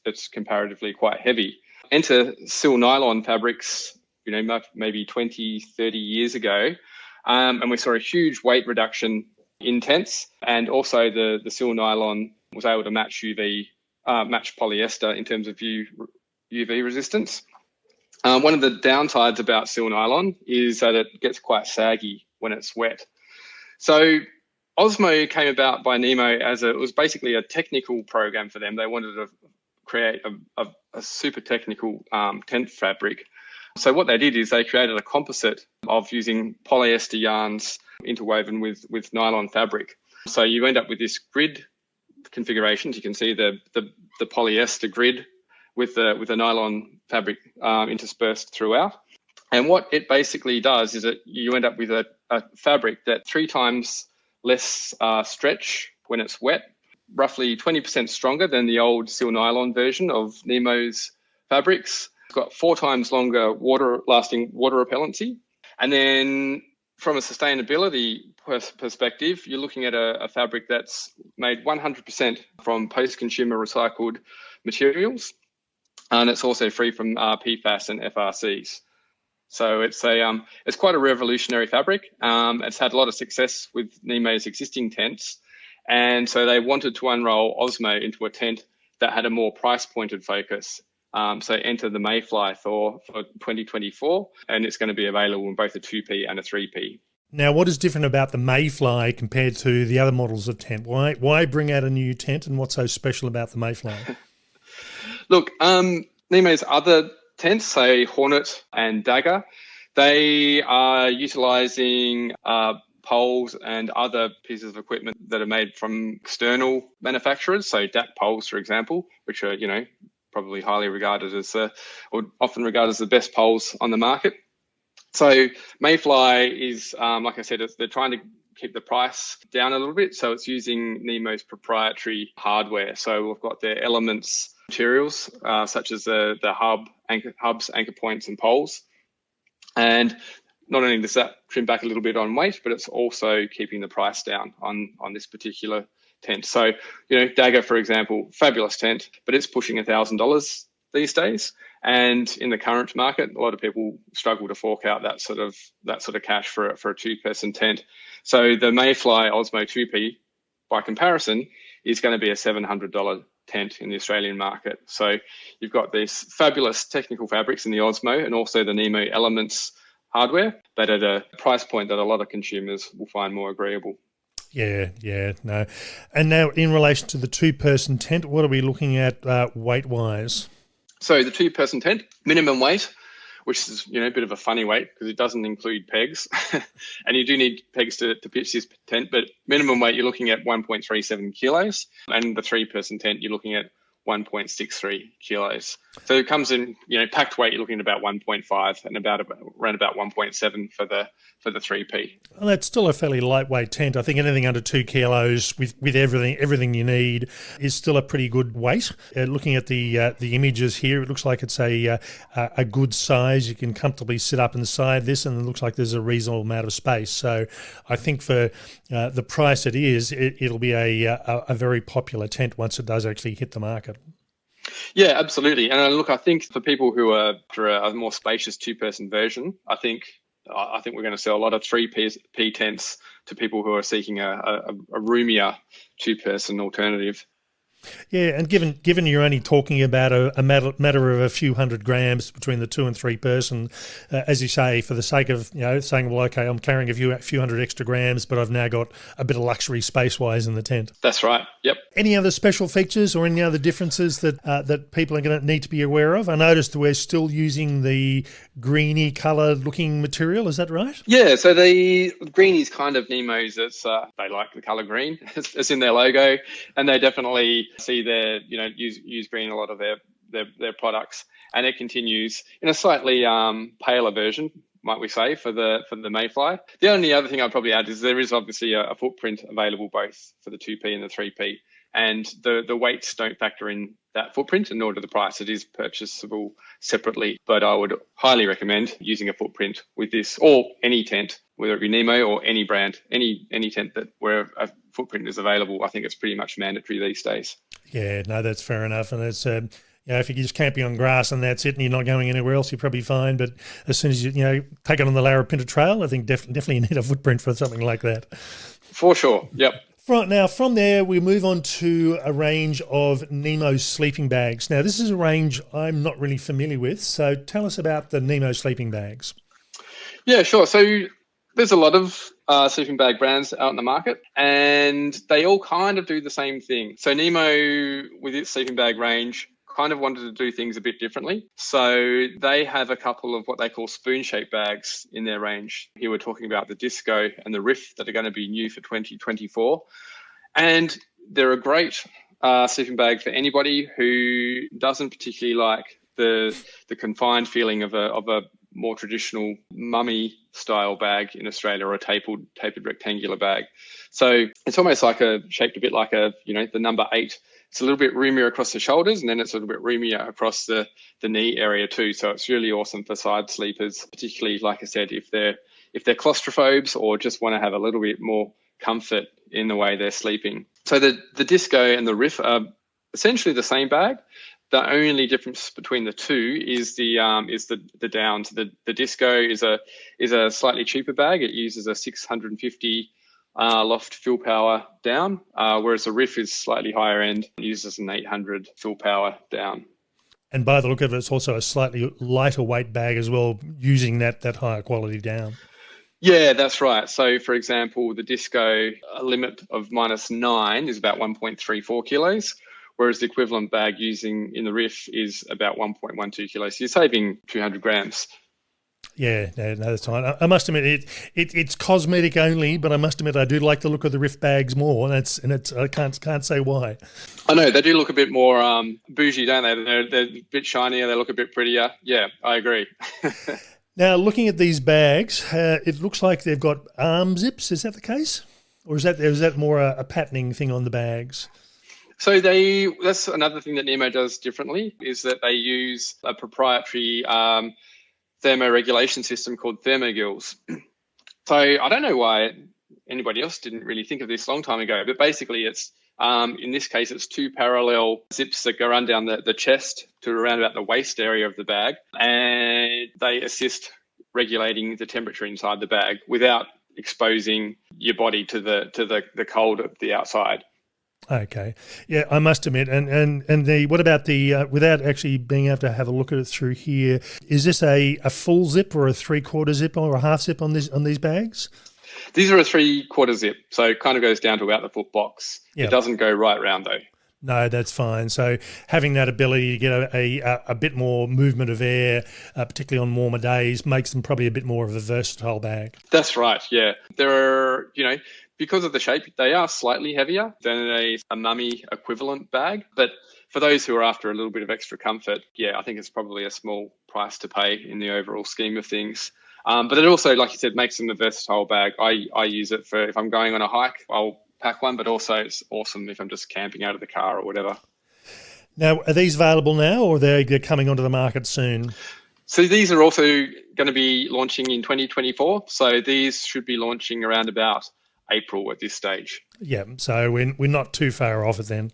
Speaker 4: it's comparatively quite heavy. Enter sil nylon fabrics, maybe 20, 30 years ago, and we saw a huge weight reduction in tents, and also the sil nylon was able to match polyester in terms of UV resistance. One of the downsides about sil nylon is that it gets quite saggy when it's wet. So Osmo came about by Nemo it was basically a technical program for them. They wanted to create a super technical tent fabric. So what they did is they created a composite of using polyester yarns interwoven with nylon fabric. So you end up with this grid configurations. You can see the polyester grid with the nylon fabric interspersed throughout. And what it basically does is that you end up with a fabric that 3 times less stretch when it's wet, roughly 20% stronger than the old sil nylon version of Nemo's fabrics. It's got 4 times longer lasting water repellency. And then from a sustainability perspective, you're looking at a fabric that's made 100% from post-consumer recycled materials. And it's also free from PFAS and FRCs. So it's quite a revolutionary fabric. It's had a lot of success with Nemo's existing tents. And so they wanted to unroll Osmo into a tent that had a more price-pointed focus. So enter the Mayfly for 2024, and it's going to be available in both a 2P and a 3P.
Speaker 2: Now, what is different about the Mayfly compared to the other models of tent? Why bring out a new tent, and what's so special about the Mayfly?
Speaker 4: Look, Nemo's other tents, say Hornet and Dagger, they are utilising poles and other pieces of equipment that are made from external manufacturers, so DAP poles, for example, which are, probably highly regarded as, or often regarded as the best poles on the market. So Mayfly is, like I said, they're trying to keep the price down a little bit. So it's using Nemo's proprietary hardware. So we've got their elements materials, such as the hubs, anchor points, and poles. And not only does that trim back a little bit on weight, but it's also keeping the price down on this particular tent. So, Dagger, for example, fabulous tent, but it's pushing $1,000 these days. And in the current market, a lot of people struggle to fork out that sort of cash for a 2-person tent. So the Mayfly Osmo 2P, by comparison, is going to be a $700 tent in the Australian market. So you've got these fabulous technical fabrics in the Osmo and also the Nemo Elements hardware, but at a price point that a lot of consumers will find more agreeable.
Speaker 2: Yeah, no. And now in relation to the 2-person tent, what are we looking at weight-wise?
Speaker 4: So the 2-person tent, minimum weight, which is, a bit of a funny weight because it doesn't include pegs. And you do need pegs to pitch this tent, but minimum weight, you're looking at 1.37 kilos. And the 3-person tent, you're looking at 1.63 kilos. So it comes in, packed weight, you're looking at about 1.5 and around about 1.7 for the 3P.
Speaker 2: Well, that's still a fairly lightweight tent. I think anything under 2 kilos with everything you need is still a pretty good weight. Looking at the images here, it looks like it's a good size. You can comfortably sit up inside this, and it looks like there's a reasonable amount of space. So I think for the price it'll be a very popular tent once it does actually hit the market.
Speaker 4: Yeah, absolutely. And look, I think for people who are for a more spacious 2-person version, I think we're going to sell a lot of 3P tents to people who are seeking a roomier 2-person alternative.
Speaker 2: Yeah, and given you're only talking about a matter of a few hundred grams between the 2 and 3 person, as you say, for the sake of saying, well, okay, I'm carrying a few hundred extra grams, but I've now got a bit of luxury space-wise in the tent.
Speaker 4: That's right. Yep. Any
Speaker 2: other special features or any other differences that people are going to need to be aware of? I noticed we're still using the greeny colour-looking material. Is that right?
Speaker 4: Yeah. So the green is kind of Nemo's. They like the colour green. It's in their logo, and they definitely see their use green in a lot of their products, and it continues in a slightly paler version, might we say, for the Mayfly. The only other thing I'd probably add is there is obviously a footprint available both for the 2P and the 3P, and the weights don't factor in that footprint, and nor do the price. It is purchasable separately, but I would highly recommend using a footprint with this, or any tent, whether it be Nemo or any brand, any tent that where a footprint is available. I think it's pretty much mandatory these days.
Speaker 2: Yeah, no, that's fair enough. And it's, if you're just camping on grass and that's it, and you're not going anywhere else, you're probably fine. But as soon as you take it on the Larapinta Trail, I think definitely you need a footprint for something like that.
Speaker 4: For sure, yep.
Speaker 2: Now, from there, we move on to a range of Nemo sleeping bags. Now, this is a range I'm not really familiar with, so tell us about the Nemo sleeping bags.
Speaker 4: Yeah, sure. So there's a lot of sleeping bag brands out in the market, and they all kind of do the same thing. So Nemo, with its sleeping bag range, kind of wanted to do things a bit differently. So they have a couple of what they call spoon-shaped bags in their range. Here we're talking about the Disco and the Riff that are going to be new for 2024. And they're a great sleeping bag for anybody who doesn't particularly like the confined feeling of a more traditional mummy style bag in Australia, or a tapered rectangular bag. So it's almost like shaped a bit like the number 8. It's a little bit roomier across the shoulders, and then it's a little bit roomier across the knee area too. So it's really awesome for side sleepers, particularly, like I said, if they're claustrophobes or just want to have a little bit more comfort in the way they're sleeping. So the Disco and the Riff are essentially the same bag. The only difference between the two is the downs. The Disco is a slightly cheaper bag. It uses a 650 loft fill power down, whereas the Riff is slightly higher end, uses an 800 fill power down.
Speaker 2: And by the look of it, it's also a slightly lighter weight bag as well, using that higher quality down.
Speaker 4: Yeah, that's right. So, for example, the Disco, a limit of -9 is about 1.34 kilos, whereas the equivalent bag using in the Riff is about 1.12 kilos. So you're saving 200 grams.
Speaker 2: Yeah, no, that's fine. I must admit it's cosmetic only, but I must admit I do like the look of the Riff bags more, and it's I can't say why.
Speaker 4: I know they do look a bit more bougie, don't they? They're a bit shinier. They look a bit prettier. Yeah, I agree.
Speaker 2: Now, looking at these bags, it looks like they've got arm zips. Is that the case, or is that more a patterning thing on the bags?
Speaker 4: So that's another thing that Nemo does differently, is that they use a proprietary thermoregulation system called thermogills. So I don't know why anybody else didn't really think of this a long time ago, but basically it's, in this case, it's 2 parallel zips that go run down the chest to around about the waist area of the bag, and they assist regulating the temperature inside the bag without exposing your body to the cold of the outside.
Speaker 2: Okay. Yeah, I must admit, and what about the without actually being able to have a look at it through here, is this a full zip or a 3/4 zip or a half zip on these bags?
Speaker 4: These are a 3/4 zip, so it kind of goes down to about the foot box. Yep. It doesn't go right round though.
Speaker 2: No, that's fine. So having that ability to get a bit more movement of air, particularly on warmer days, makes them probably a bit more of a versatile bag.
Speaker 4: That's right, yeah. There are, because of the shape, they are slightly heavier than a mummy equivalent bag. But for those who are after a little bit of extra comfort, yeah, I think it's probably a small price to pay in the overall scheme of things. But it also, like you said, makes them a versatile bag. I use it for if I'm going on a hike, I'll pack one, but also it's awesome if I'm just camping out of the car or whatever.
Speaker 2: Now, are these available now, or they're coming onto the market soon?
Speaker 4: So these are also going to be launching in 2024. So these should be launching around about April at this stage.
Speaker 2: Yeah, so we're not too far off it then.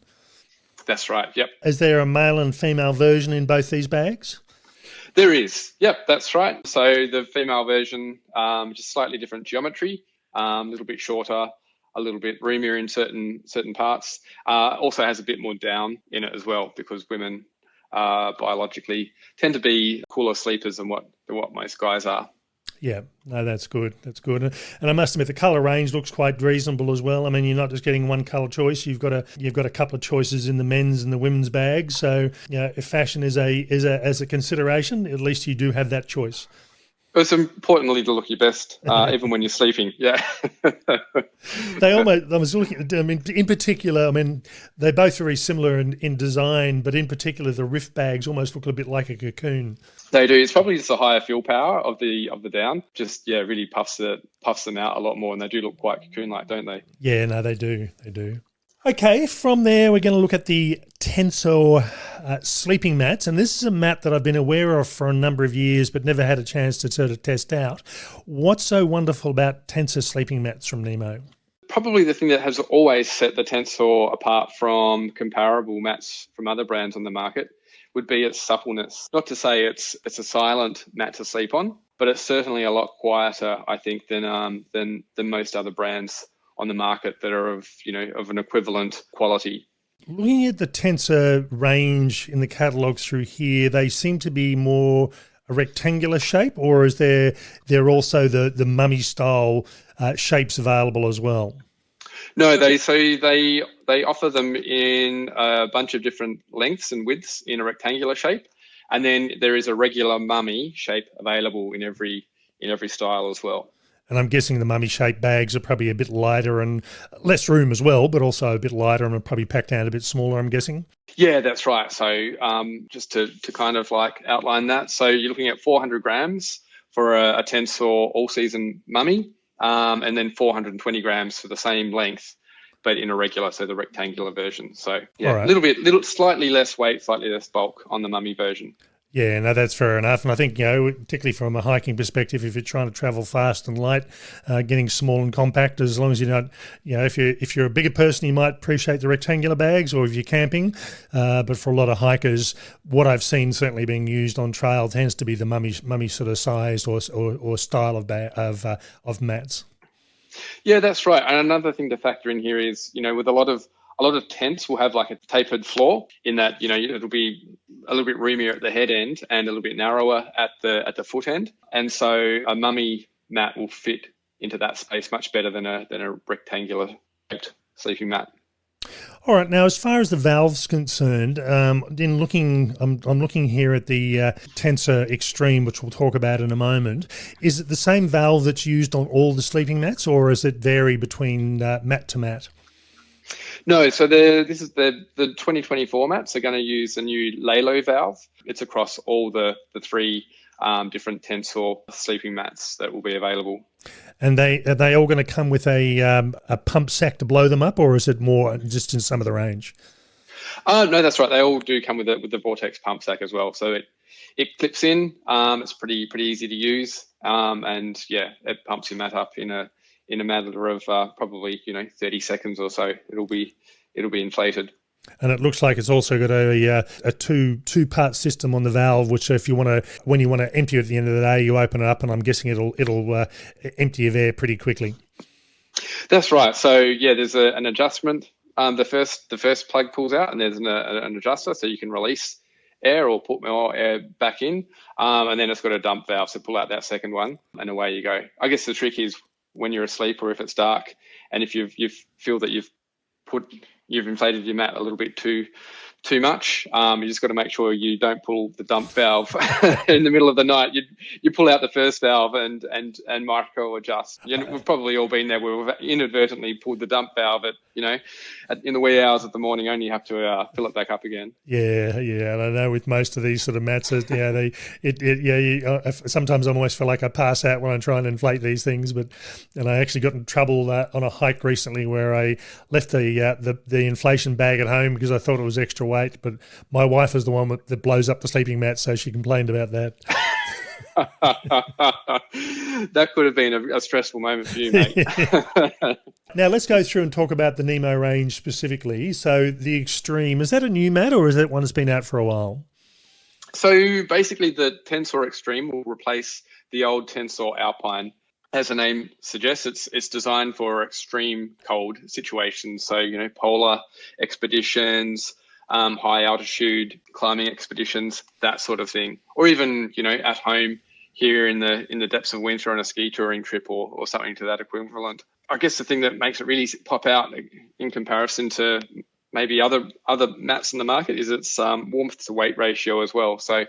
Speaker 4: That's right, yep.
Speaker 2: Is there a male and female version in both these bags?
Speaker 4: There is, yep, that's right. So the female version, just slightly different geometry, a little bit shorter, a little bit roomier in certain parts. Also has a bit more down in it as well, because women biologically tend to be cooler sleepers than what most guys are.
Speaker 2: Yeah, no, that's good. That's good. And I must admit, the colour range looks quite reasonable as well. I mean, you're not just getting one colour choice. You've got a couple of choices in the men's and the women's bags. So, if fashion is a consideration, at least you do have that choice.
Speaker 4: It's importantly to look your best, even when you're sleeping. Yeah.
Speaker 2: I was looking at, in particular, they're both very similar in design, but in particular, the Riff bags almost look a bit like a cocoon.
Speaker 4: They do. It's probably just the higher fuel power of the down. Just, really puffs them out a lot more, and they do look quite cocoon-like, don't they?
Speaker 2: Yeah, no, they do. They do. Okay, from there we're going to look at the Tensor sleeping mats, and this is a mat that I've been aware of for a number of years but never had a chance to sort of test out. What's so wonderful about Tensor sleeping mats from Nemo?
Speaker 4: Probably the thing that has always set the Tensor apart from comparable mats from other brands on the market would be its suppleness. Not to say it's a silent mat to sleep on, but it's certainly a lot quieter, I think, than most other brands on the market that are of an equivalent quality.
Speaker 2: Looking at the Tensor range in the catalogues through here, they seem to be more a rectangular shape, or is there also the mummy style shapes available as well?
Speaker 4: No, they offer them in a bunch of different lengths and widths in a rectangular shape, and then there is a regular mummy shape available in every style as well.
Speaker 2: And I'm guessing the mummy-shaped bags are probably a bit lighter and less room as well, but also a bit lighter and probably packed down a bit smaller, I'm guessing.
Speaker 4: Yeah, that's right. So just to kind of like outline that, so you're looking at 400 grams for a Tensor all-season mummy, and then 420 grams for the same length, but in a regular, so the rectangular version. So yeah, right. Slightly less weight, slightly less bulk on the mummy version.
Speaker 2: Yeah, no, that's fair enough. And I think, particularly from a hiking perspective, if you're trying to travel fast and light, getting small and compact, as long as you're not, if you're a bigger person, you might appreciate the rectangular bags, or if you're camping. But for a lot of hikers, what I've seen certainly being used on trail tends to be the mummy sort of size or style of mats.
Speaker 4: Yeah, that's right. And another thing to factor in here is, with a lot of tents will have like a tapered floor, in that, it'll be a little bit roomier at the head end and a little bit narrower at the foot end. And so a mummy mat will fit into that space much better than a rectangular shaped sleeping mat.
Speaker 2: All right. Now, as far as the valve's concerned, I'm looking here at the Tensor Extreme, which we'll talk about in a moment. Is it the same valve that's used on all the sleeping mats, or does it vary between mat to mat?
Speaker 4: No, so the 2024 mats are going to use a new Lalo valve. It's across all the three different Tensor sleeping mats that will be available. And
Speaker 2: are they all going to come with a pump sack to blow them up, or is it more just in some of the range?
Speaker 4: No, that's right. They all do come with the Vortex pump sack as well. So it clips in. It's pretty easy to use, and yeah, it pumps your mat up in a matter of probably 30 seconds or so. It'll be inflated. And
Speaker 2: it looks like it's also got a two-part system on the valve, which when you want to empty it at the end of the day, you open it up, and I'm guessing it'll empty of air pretty quickly.
Speaker 4: That's right. So yeah, there's an adjustment. The first plug pulls out, and there's an adjuster, so you can release air or put more air back in, and then it's got a dump valve, so pull out that second one, and away you go. I guess the trick is when you're asleep, or if it's dark, and if you feel that you've inflated your mat a little bit too much, you just got to make sure you don't pull the dump valve in the middle of the night. You pull out the first valve and micro adjust. We've probably all been there where we've inadvertently pulled the dump valve in the wee hours of the morning, only have to fill it back up again.
Speaker 2: Yeah, and I know with most of these sort of mats, sometimes I almost feel like I pass out when I'm trying to inflate these things. And I actually got in trouble on a hike recently where I left the inflation bag at home because I thought it was extra weight, but my wife is the one that blows up the sleeping mat, so she complained about that.
Speaker 4: That could have been a stressful moment for you, mate.
Speaker 2: Now let's go through and talk about the Nemo range specifically. So the Extreme, is that a new mat, or is that one that's been out for a while?
Speaker 4: So basically the Tensor Extreme will replace the old Tensor Alpine. As the name suggests, it's designed for extreme cold situations. So, polar expeditions, high altitude climbing expeditions, that sort of thing. Or even, at home here in the depths of winter on a ski touring trip or something to that equivalent. I guess the thing that makes it really pop out in comparison to maybe other mats in the market is its warmth to weight ratio as well. So it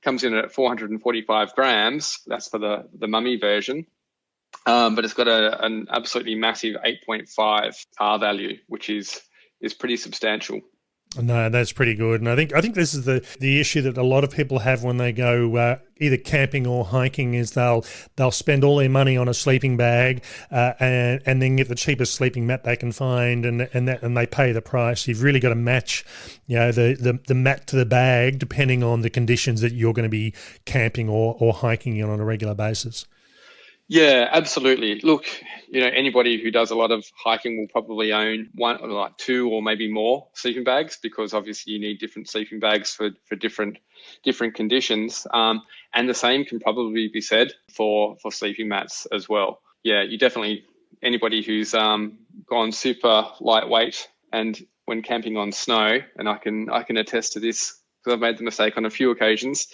Speaker 4: comes in at 445 grams. That's for the mummy version. But it's got an absolutely massive 8.5 R value, which is pretty substantial.
Speaker 2: No, that's pretty good. And I think this is the issue that a lot of people have when they go either camping or hiking is they'll spend all their money on a sleeping bag and then get the cheapest sleeping mat they can find and they pay the price. You've really got to match, the mat to the bag depending on the conditions that you're going to be camping or hiking in on a regular basis.
Speaker 4: Yeah, absolutely. Look, anybody who does a lot of hiking will probably own one or like two or maybe more sleeping bags, because obviously you need different sleeping bags for different conditions. And the same can probably be said for sleeping mats as well. Yeah, you definitely, anybody who's gone super lightweight and when camping on snow, and I can attest to this because I've made the mistake on a few occasions.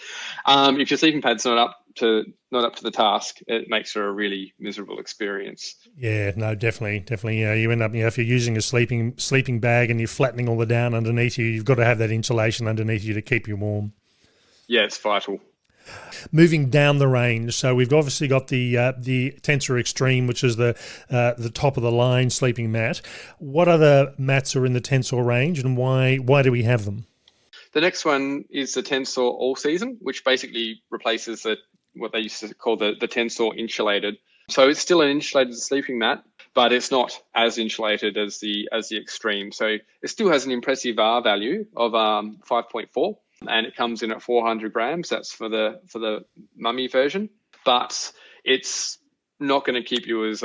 Speaker 4: If your sleeping pad's not up to the task, it makes for a really miserable experience.
Speaker 2: Yeah, no, definitely. You end up, if you're using a sleeping bag and you're flattening all the down underneath you, you've got to have that insulation underneath you to keep you warm.
Speaker 4: Yeah, it's vital.
Speaker 2: Moving down the range, so we've obviously got the Tensor Extreme, which is the top of the line sleeping mat. What other mats are in the Tensor range, and why do we have them?
Speaker 4: The next one is the Tensor All Season, which basically replaces what they used to call the Tensor Insulated. So it's still an insulated sleeping mat, but it's not as insulated as the Extreme. So it still has an impressive R value of 5.4, and it comes in at 400 grams. That's for the mummy version, but it's not going to keep you as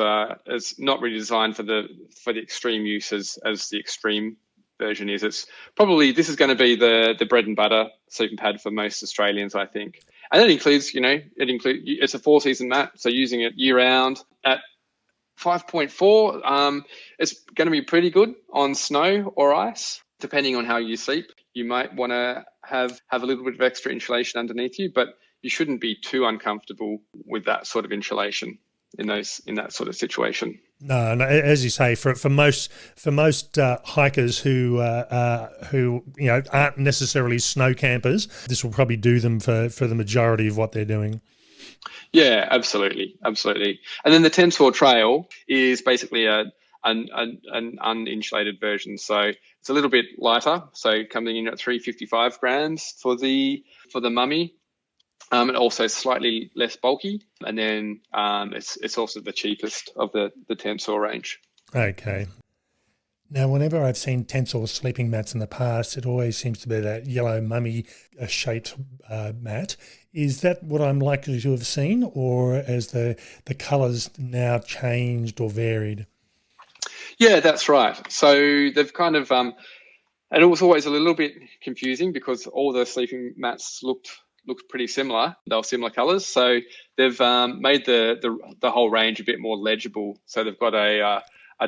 Speaker 4: not really designed for the extreme use as the Extreme version is. This is going to be the bread and butter sleeping pad for most Australians, I think. And that includes, it's a 4-season mat, so using it year round at 5.4, it's going to be pretty good on snow or ice, depending on how you sleep. You might want to have a little bit of extra insulation underneath you, but you shouldn't be too uncomfortable with that sort of insulation in that sort of situation.
Speaker 2: No, as you say, for most hikers who aren't necessarily snow campers, this will probably do them for the majority of what they're doing.
Speaker 4: Yeah, absolutely. And then the Tensor Trail is basically an uninsulated version, so it's a little bit lighter. So coming in at 355 grams for the mummy. And also slightly less bulky, and then it's also the cheapest of the Tensor range.
Speaker 2: Okay. Now, whenever I've seen Tensor sleeping mats in the past, it always seems to be that yellow mummy-shaped mat. Is that what I'm likely to have seen, or has the colours now changed or varied?
Speaker 4: Yeah, that's right. So they've kind of, and it was always a little bit confusing because all the sleeping mats looked pretty similar. They were similar colours, so they've made the whole range a bit more legible. So they've got a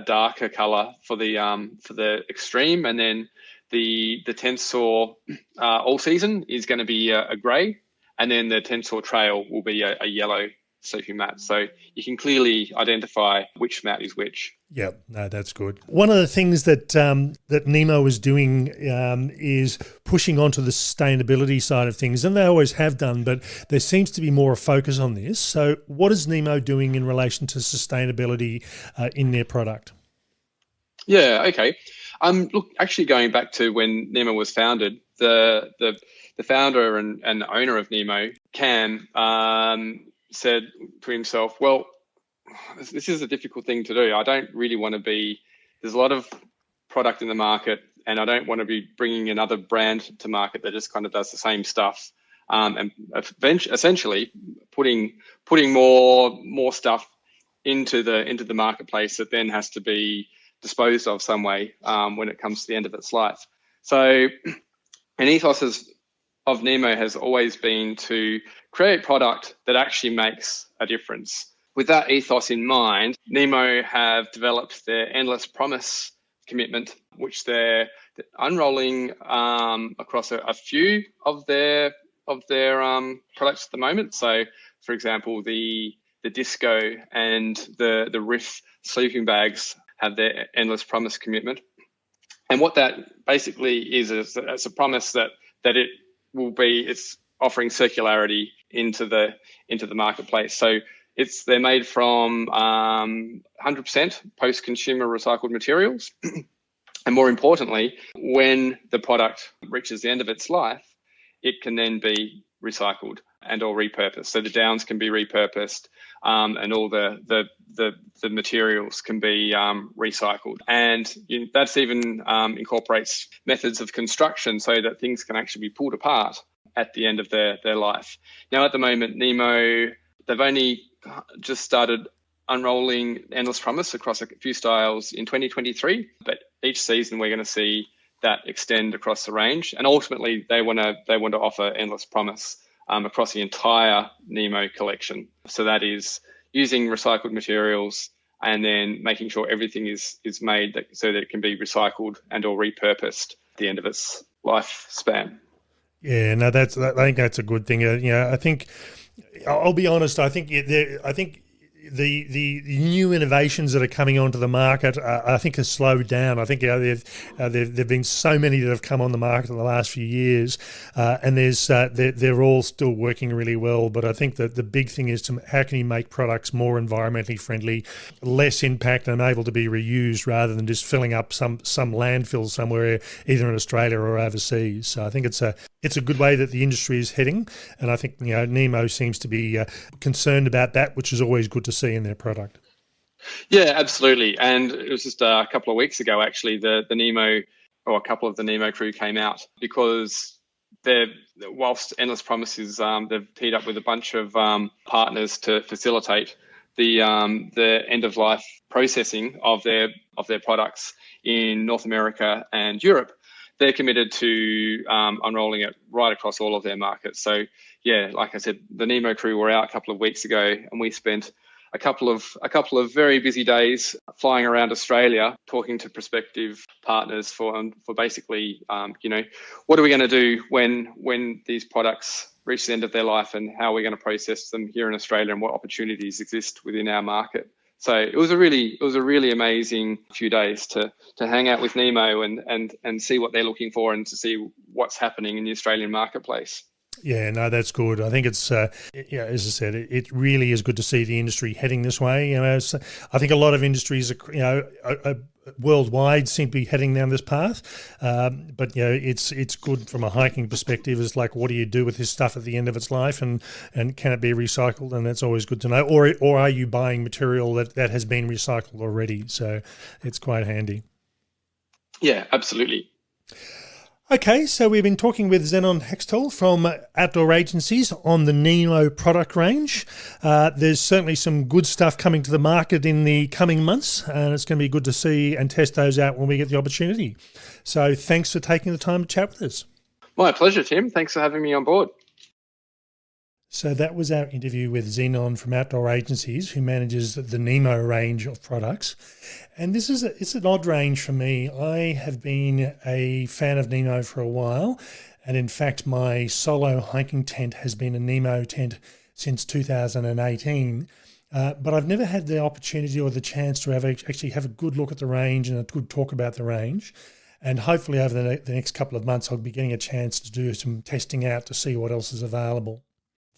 Speaker 4: darker colour for the Extreme, and then the Tensor All Season is going to be a grey, and then the Tensor Trail will be a yellow sleeping mat. So you can clearly identify which mat is which.
Speaker 2: Yeah, no, that's good. One of the things that Nemo is doing is pushing onto the sustainability side of things, and they always have done, but there seems to be more a focus on this. So what is Nemo doing in relation to sustainability in their product?
Speaker 4: Yeah, okay. Look, actually going back to when Nemo was founded, the founder and owner of Nemo, Cam, said to himself, well, this is a difficult thing to do. I don't really want to there's a lot of product in the market, and I don't want to be bringing another brand to market that just kind of does the same stuff. And essentially putting more stuff into the marketplace that then has to be disposed of some way when it comes to the end of its life. So an ethos of Nemo has always been to create product that actually makes a difference. With that ethos in mind, Nemo have developed their Endless Promise commitment, which they're unrolling across a few of their products at the moment. So, for example, the Disco and the Riff sleeping bags have their Endless Promise commitment. And what that basically is it's a promise that it's offering circularity into the marketplace. So they're made from 100% post-consumer recycled materials, And more importantly, when the product reaches the end of its life, it can then be recycled and or repurposed. So the downs can be repurposed, and all the materials can be recycled. And that's even incorporates methods of construction so that things can actually be pulled apart at the end of their life. Now, at the moment, Nemo, they've only just started unrolling Endless Promise across a few styles in 2023, but each season we're going to see that extend across the range. And ultimately, they want to offer Endless Promise across the entire Nemo collection. So that is using recycled materials and then making sure everything is made so that it can be recycled and or repurposed at the end of its lifespan.
Speaker 2: Yeah, no, I think that's a good thing. I think, I'll be honest, I think the new innovations that are coming onto the market, I think, have slowed down. I think there've been so many that have come on the market in the last few years, and they're all still working really well. But I think that the big thing is how can you make products more environmentally friendly, less impact, and able to be reused rather than just filling up some landfill somewhere, either in Australia or overseas. So I think it's a good way that the industry is heading, and I think Nemo seems to be concerned about that, which is always good to see in their product.
Speaker 4: Yeah, absolutely. And it was just a couple of weeks ago, actually, the Nemo, or a couple of the Nemo crew came out because whilst Endless Promise is, they've teed up with a bunch of partners to facilitate the end of life processing of their products in North America and Europe. They're committed to unrolling it right across all of their markets. So yeah, like I said, the Nemo crew were out a couple of weeks ago, and we spent a couple of very busy days flying around Australia, talking to prospective partners for basically, what are we going to do when these products reach the end of their life, and how are we going to process them here in Australia, and what opportunities exist within our market. So it was a really amazing few days to hang out with Nemo and see what they're looking for and to see what's happening in the Australian marketplace.
Speaker 2: Yeah, no, that's good. I think it's, as I said, it really is good to see the industry heading this way. I think a lot of industries, worldwide seem to be heading down this path. But it's good from a hiking perspective. It's like, what do you do with this stuff at the end of its life, and can it be recycled? And that's always good to know. Or are you buying material that has been recycled already? So it's quite handy.
Speaker 4: Yeah, absolutely.
Speaker 2: Okay, so we've been talking with Zenon Hextall from Outdoor Agencies on the Nemo product range. There's certainly some good stuff coming to the market in the coming months, and it's going to be good to see and test those out when we get the opportunity. So thanks for taking the time to chat with us.
Speaker 4: My pleasure, Tim. Thanks for having me on board.
Speaker 2: So that was our interview with Zenon from Outdoor Agencies, who manages the Nemo range of products. And it's an odd range for me. I have been a fan of Nemo for a while. And in fact, my solo hiking tent has been a Nemo tent since 2018. But I've never had the opportunity or the chance to actually have a good look at the range and a good talk about the range. And hopefully over the next couple of months, I'll be getting a chance to do some testing out to see what else is available.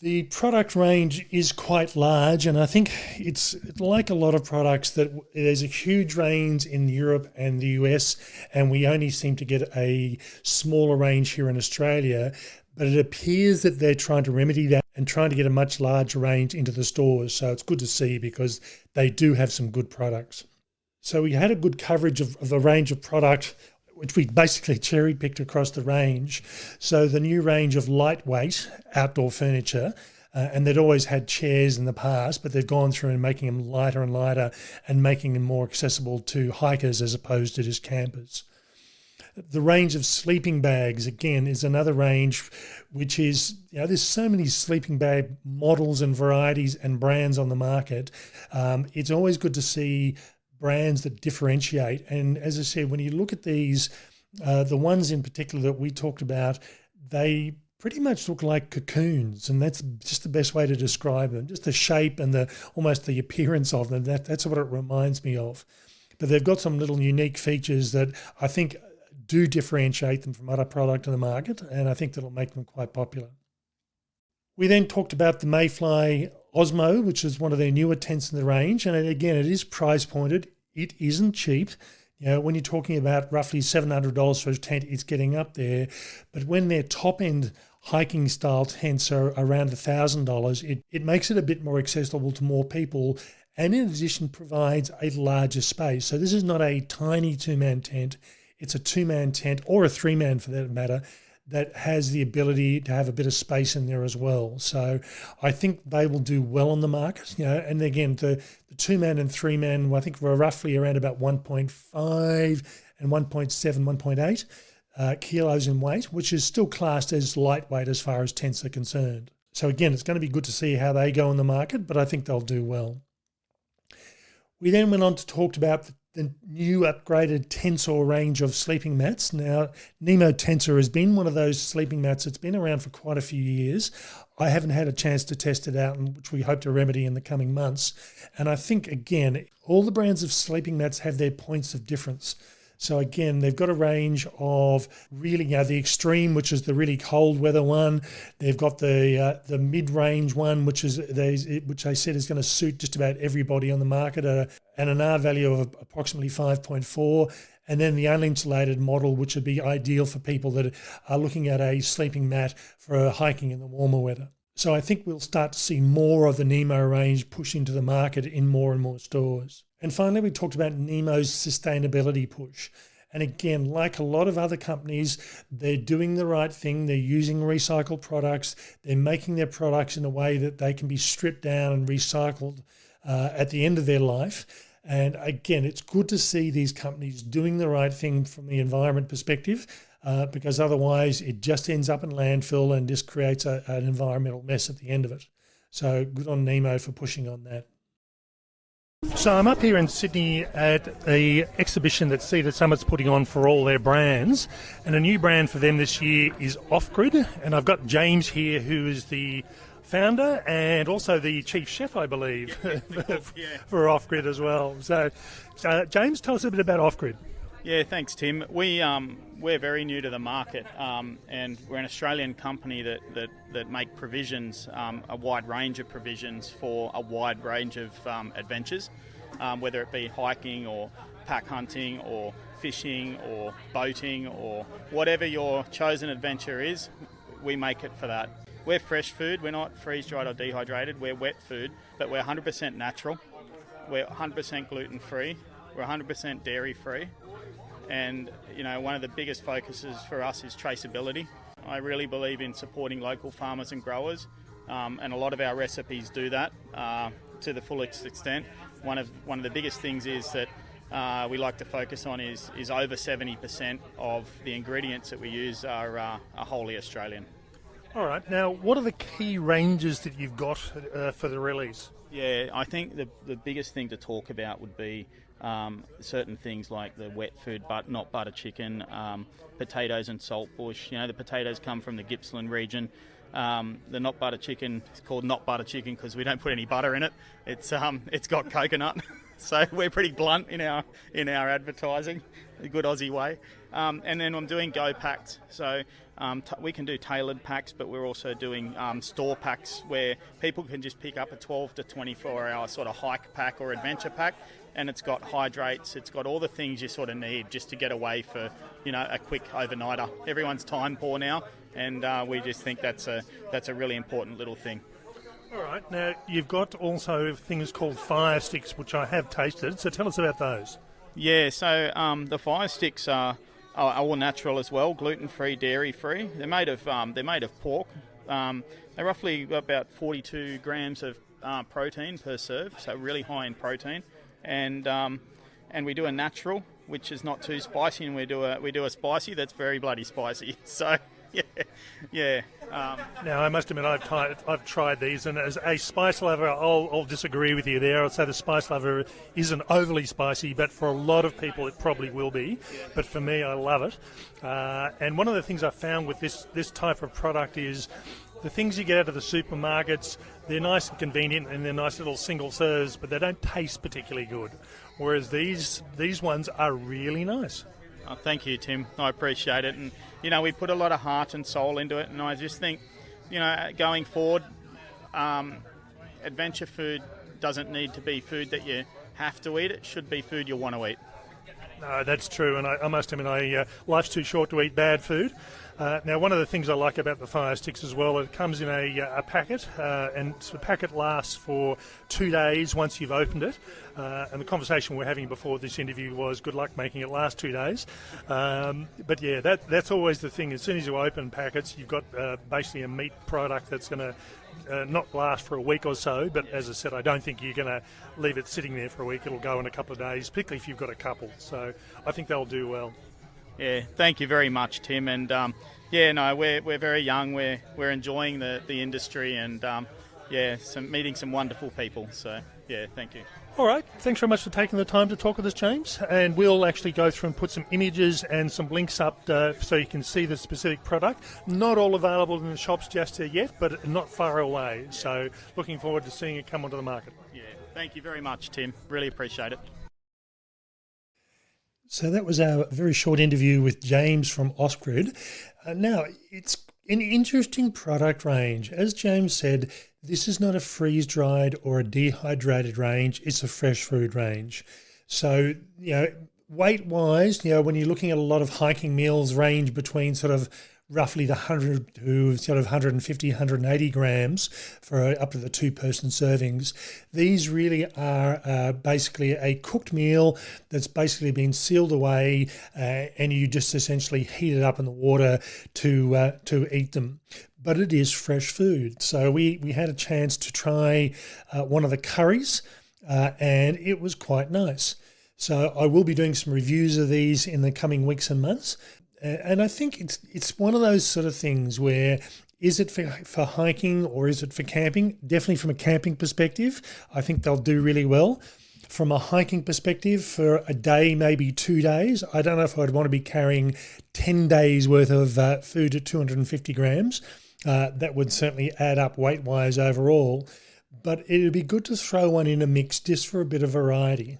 Speaker 2: The product range is quite large, and I think it's like a lot of products that there's a huge range in Europe and the US, and we only seem to get a smaller range here in Australia. But it appears that they're trying to remedy that and trying to get a much larger range into the stores. So it's good to see, because they do have some good products. So we had a good coverage of the range of product, which we basically cherry-picked across the range. So the new range of lightweight outdoor furniture, and they'd always had chairs in the past, but they've gone through and making them lighter and lighter and making them more accessible to hikers as opposed to just campers. The range of sleeping bags, again, is another range which is, there's so many sleeping bag models and varieties and brands on the market. It's always good to see brands that differentiate. And as I said, when you look at these, the ones in particular that we talked about, they pretty much look like cocoons, and that's just the best way to describe them. Just the shape and almost the appearance of them, that's what it reminds me of. But they've got some little unique features that I think do differentiate them from other product in the market, and I think that'll make them quite popular. We then talked about the Mayfly Osmo, which is one of their newer tents in the range. And again, it is price pointed. It isn't cheap. When you're talking about roughly $700 for a tent, it's getting up there. But when their top-end hiking style tents are around $1,000, it makes it a bit more accessible to more people, and in addition provides a larger space. So this is not a tiny two-man tent. It's a two-man tent, or a three-man for that matter, that has the ability to have a bit of space in there as well. So I think they will do well on the market. And again, the two-man and three-man, I think we're roughly around about 1.5 and 1.7, 1.8 kilos in weight, which is still classed as lightweight as far as tents are concerned. So again, it's going to be good to see how they go in the market, but I think they'll do well. We then went on to talk about the new upgraded Tensor range of sleeping mats. Now, Nemo Tensor has been one of those sleeping mats that's been around for quite a few years. I haven't had a chance to test it out, which we hope to remedy in the coming months. And I think, again, all the brands of sleeping mats have their points of difference. So again, they've got a range of really, the extreme, which is the really cold weather one. They've got the mid-range one, which they said is going to suit just about everybody on the market, and an R value of approximately 5.4. And then the uninsulated model, which would be ideal for people that are looking at a sleeping mat for hiking in the warmer weather. So I think we'll start to see more of the Nemo range push into the market in more and more stores. And finally, we talked about Nemo's sustainability push. And again, like a lot of other companies, they're doing the right thing. They're using recycled products. They're making their products in a way that they can be stripped down and recycled at the end of their life. And again, it's good to see these companies doing the right thing from the environment perspective, because otherwise it just ends up in landfill and just creates an environmental mess at the end of it. So good on Nemo for pushing on that. So I'm up here in Sydney at the exhibition that Cedar Summit's putting on for all their brands, and a new brand for them this year is Off-Grid, and I've got James here, who is the founder and also the chief chef, I believe, for Off-Grid as well. So James, tell us a bit about Off-Grid.
Speaker 5: Yeah, thanks, Tim. We're very new to the market, and we're an Australian company that make provisions, a wide range of provisions for a wide range of adventures, whether it be hiking or pack hunting or fishing or boating or whatever your chosen adventure is, we make it for that. We're fresh food. We're not freeze-dried or dehydrated. We're wet food, but we're 100% natural. We're 100% gluten-free. We're 100% dairy-free. And, one of the biggest focuses for us is traceability. I really believe in supporting local farmers and growers, and a lot of our recipes do that to the fullest extent. One of the biggest things is that we like to focus on is over 70% of the ingredients that we use are wholly Australian.
Speaker 2: All right. Now, what are the key ranges that you've got for the release?
Speaker 5: Yeah, I think the biggest thing to talk about would be certain things like the wet food, but not butter chicken, potatoes and saltbush. The potatoes come from the Gippsland region. The not butter chicken is called not butter chicken because we don't put any butter in it. It's got coconut, so we're pretty blunt in our advertising, a good Aussie way. And then I'm doing go packs, so we can do tailored packs, but we're also doing store packs where people can just pick up a 12 to 24 hour sort of hike pack or adventure pack, and it's got hydrates, it's got all the things you sort of need just to get away for a quick overnighter. Everyone's time poor now, and we just think that's a really important little thing.
Speaker 2: All right. Now, you've got also things called fire sticks, which I have tasted, so tell us about those.
Speaker 5: Yeah, so the fire sticks are all natural as well, gluten-free, dairy-free. They're made of pork. They're roughly about 42 grams of protein per serve, so really high in protein. And we do a natural, which is not too spicy, and we do a spicy that's very bloody spicy. So yeah.
Speaker 2: Now, I must admit, I've tried these, and as a spice lover, I'll disagree with you there. I'd say the spice lover isn't overly spicy, but for a lot of people it probably will be. But for me, I love it. And one of the things I found with this type of product is the things you get out of the supermarkets, they're nice and convenient, and they're nice little single serves, but they don't taste particularly good. Whereas these ones are really nice.
Speaker 5: Oh, thank you, Tim. I appreciate it. And, we put a lot of heart and soul into it. And I just think, going forward, adventure food doesn't need to be food that you have to eat. It should be food you want to eat.
Speaker 2: No, that's true, and I must admit, life's too short to eat bad food. Now, one of the things I like about the Fire Sticks as well, it comes in a packet, and the packet lasts for 2 days once you've opened it. And the conversation we're having before this interview was good luck making it last 2 days. But yeah, that's always the thing. As soon as you open packets, you've got basically a meat product that's going to not last for a week or so, but as I said, I don't think you're going to leave it sitting there for a week. It'll go in a couple of days, particularly if you've got a couple. So I think they'll do well.
Speaker 5: Yeah, thank you very much, Tim. And we're very young. We're enjoying the industry, and meeting some wonderful people. So yeah, thank you.
Speaker 2: All right, thanks very much for taking the time to talk with us, James. And we'll actually go through and put some images and some links up so you can see the specific product. Not all available in the shops just yet, but not far away. So looking forward to seeing it come onto the market.
Speaker 5: Yeah, thank you very much, Tim. Really appreciate it.
Speaker 2: So that was our very short interview with James from Osgrid. Now, it's an interesting product range. As James said, this is not a freeze-dried or a dehydrated range. It's a fresh food range. So, weight-wise, when you're looking at a lot of hiking meals range between sort of roughly the 100 to sort of 150, 180 grams for up to the two-person servings. These really are basically a cooked meal that's basically been sealed away, and you just essentially heat it up in the water to eat them. But it is fresh food. So we had a chance to try one of the curries, and it was quite nice. So I will be doing some reviews of these in the coming weeks and months. And I think it's one of those sort of things where, is it for hiking or is it for camping? Definitely from a camping perspective, I think they'll do really well. From a hiking perspective, for a day, maybe 2 days, I don't know if I'd want to be carrying 10 days worth of food at 250 grams. That would certainly add up weight-wise overall. But it would be good to throw one in a mix just for a bit of variety.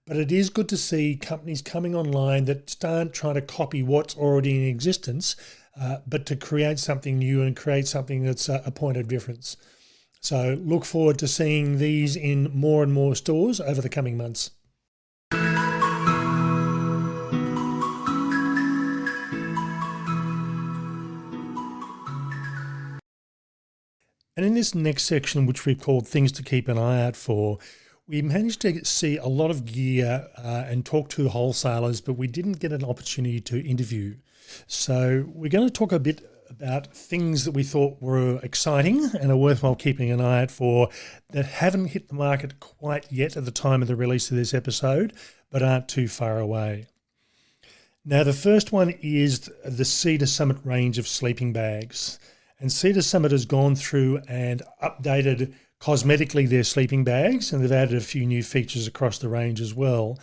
Speaker 2: But it is good to see companies coming online that aren't trying to copy what's already in existence, but to create something new and create something that's a point of difference. So look forward to seeing these in more and more stores over the coming months. And in this next section, which we've called Things to Keep an Eye Out For, we managed to see a lot of gear and talk to wholesalers, but we didn't get an opportunity to interview. So we're going to talk a bit about things that we thought were exciting and are worthwhile keeping an eye out for that haven't hit the market quite yet at the time of the release of this episode, but aren't too far away. Now, the first one is the Cedar Summit range of sleeping bags. And Cedar Summit has gone through and updated cosmetically their sleeping bags, and they've added a few new features across the range as well.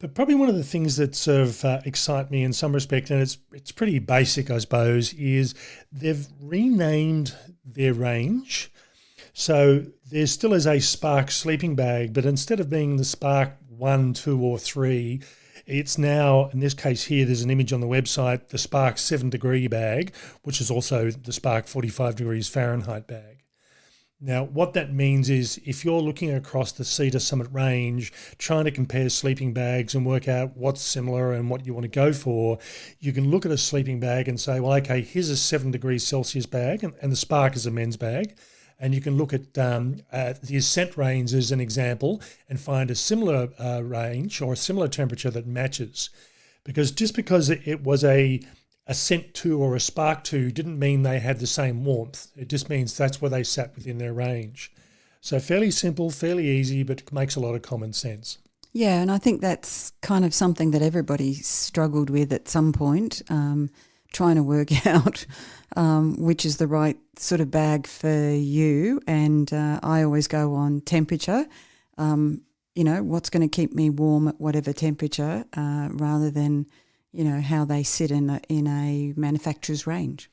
Speaker 2: But probably one of the things that sort of excite me in some respect, and it's pretty basic, I suppose, is they've renamed their range. So there still is a Spark sleeping bag, but instead of being the Spark 1, 2 or 3, it's now, in this case here, there's an image on the website, the Spark 7 degree bag, which is also the Spark 45 degrees Fahrenheit bag. Now, what that means is if you're looking across the Cedar Summit range, trying to compare sleeping bags and work out what's similar and what you want to go for, you can look at a sleeping bag and say, well, okay, here's a 7 degrees Celsius bag, and the Spark is a men's bag. And you can look at the Ascent range as an example and find a similar range or a similar temperature that matches. Because just because it was a Ascent 2 or a Spark 2 didn't mean they had the same warmth. It just means that's where they sat within their range. So fairly simple, fairly easy, but makes a lot of common sense.
Speaker 1: Yeah, and I think that's kind of something that everybody struggled with at some point, trying to work out which is the right sort of bag for you. And I always go on temperature, what's going to keep me warm at whatever temperature rather than how they sit in a manufacturer's range.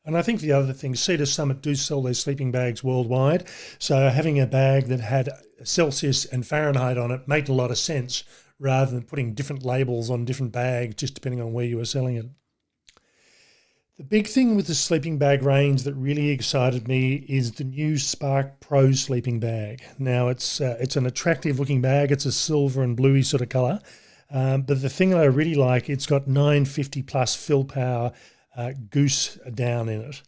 Speaker 2: And I think the other thing, Cedar Summit do sell their sleeping bags worldwide. So having a bag that had Celsius and Fahrenheit on it made a lot of sense rather than putting different labels on different bags just depending on where you were selling it. The big thing with the sleeping bag range that really excited me is the new Spark Pro sleeping bag. Now, it's an attractive looking bag. It's a silver and bluey sort of colour. But the thing that I really like, it's got 950 plus fill power goose down in it.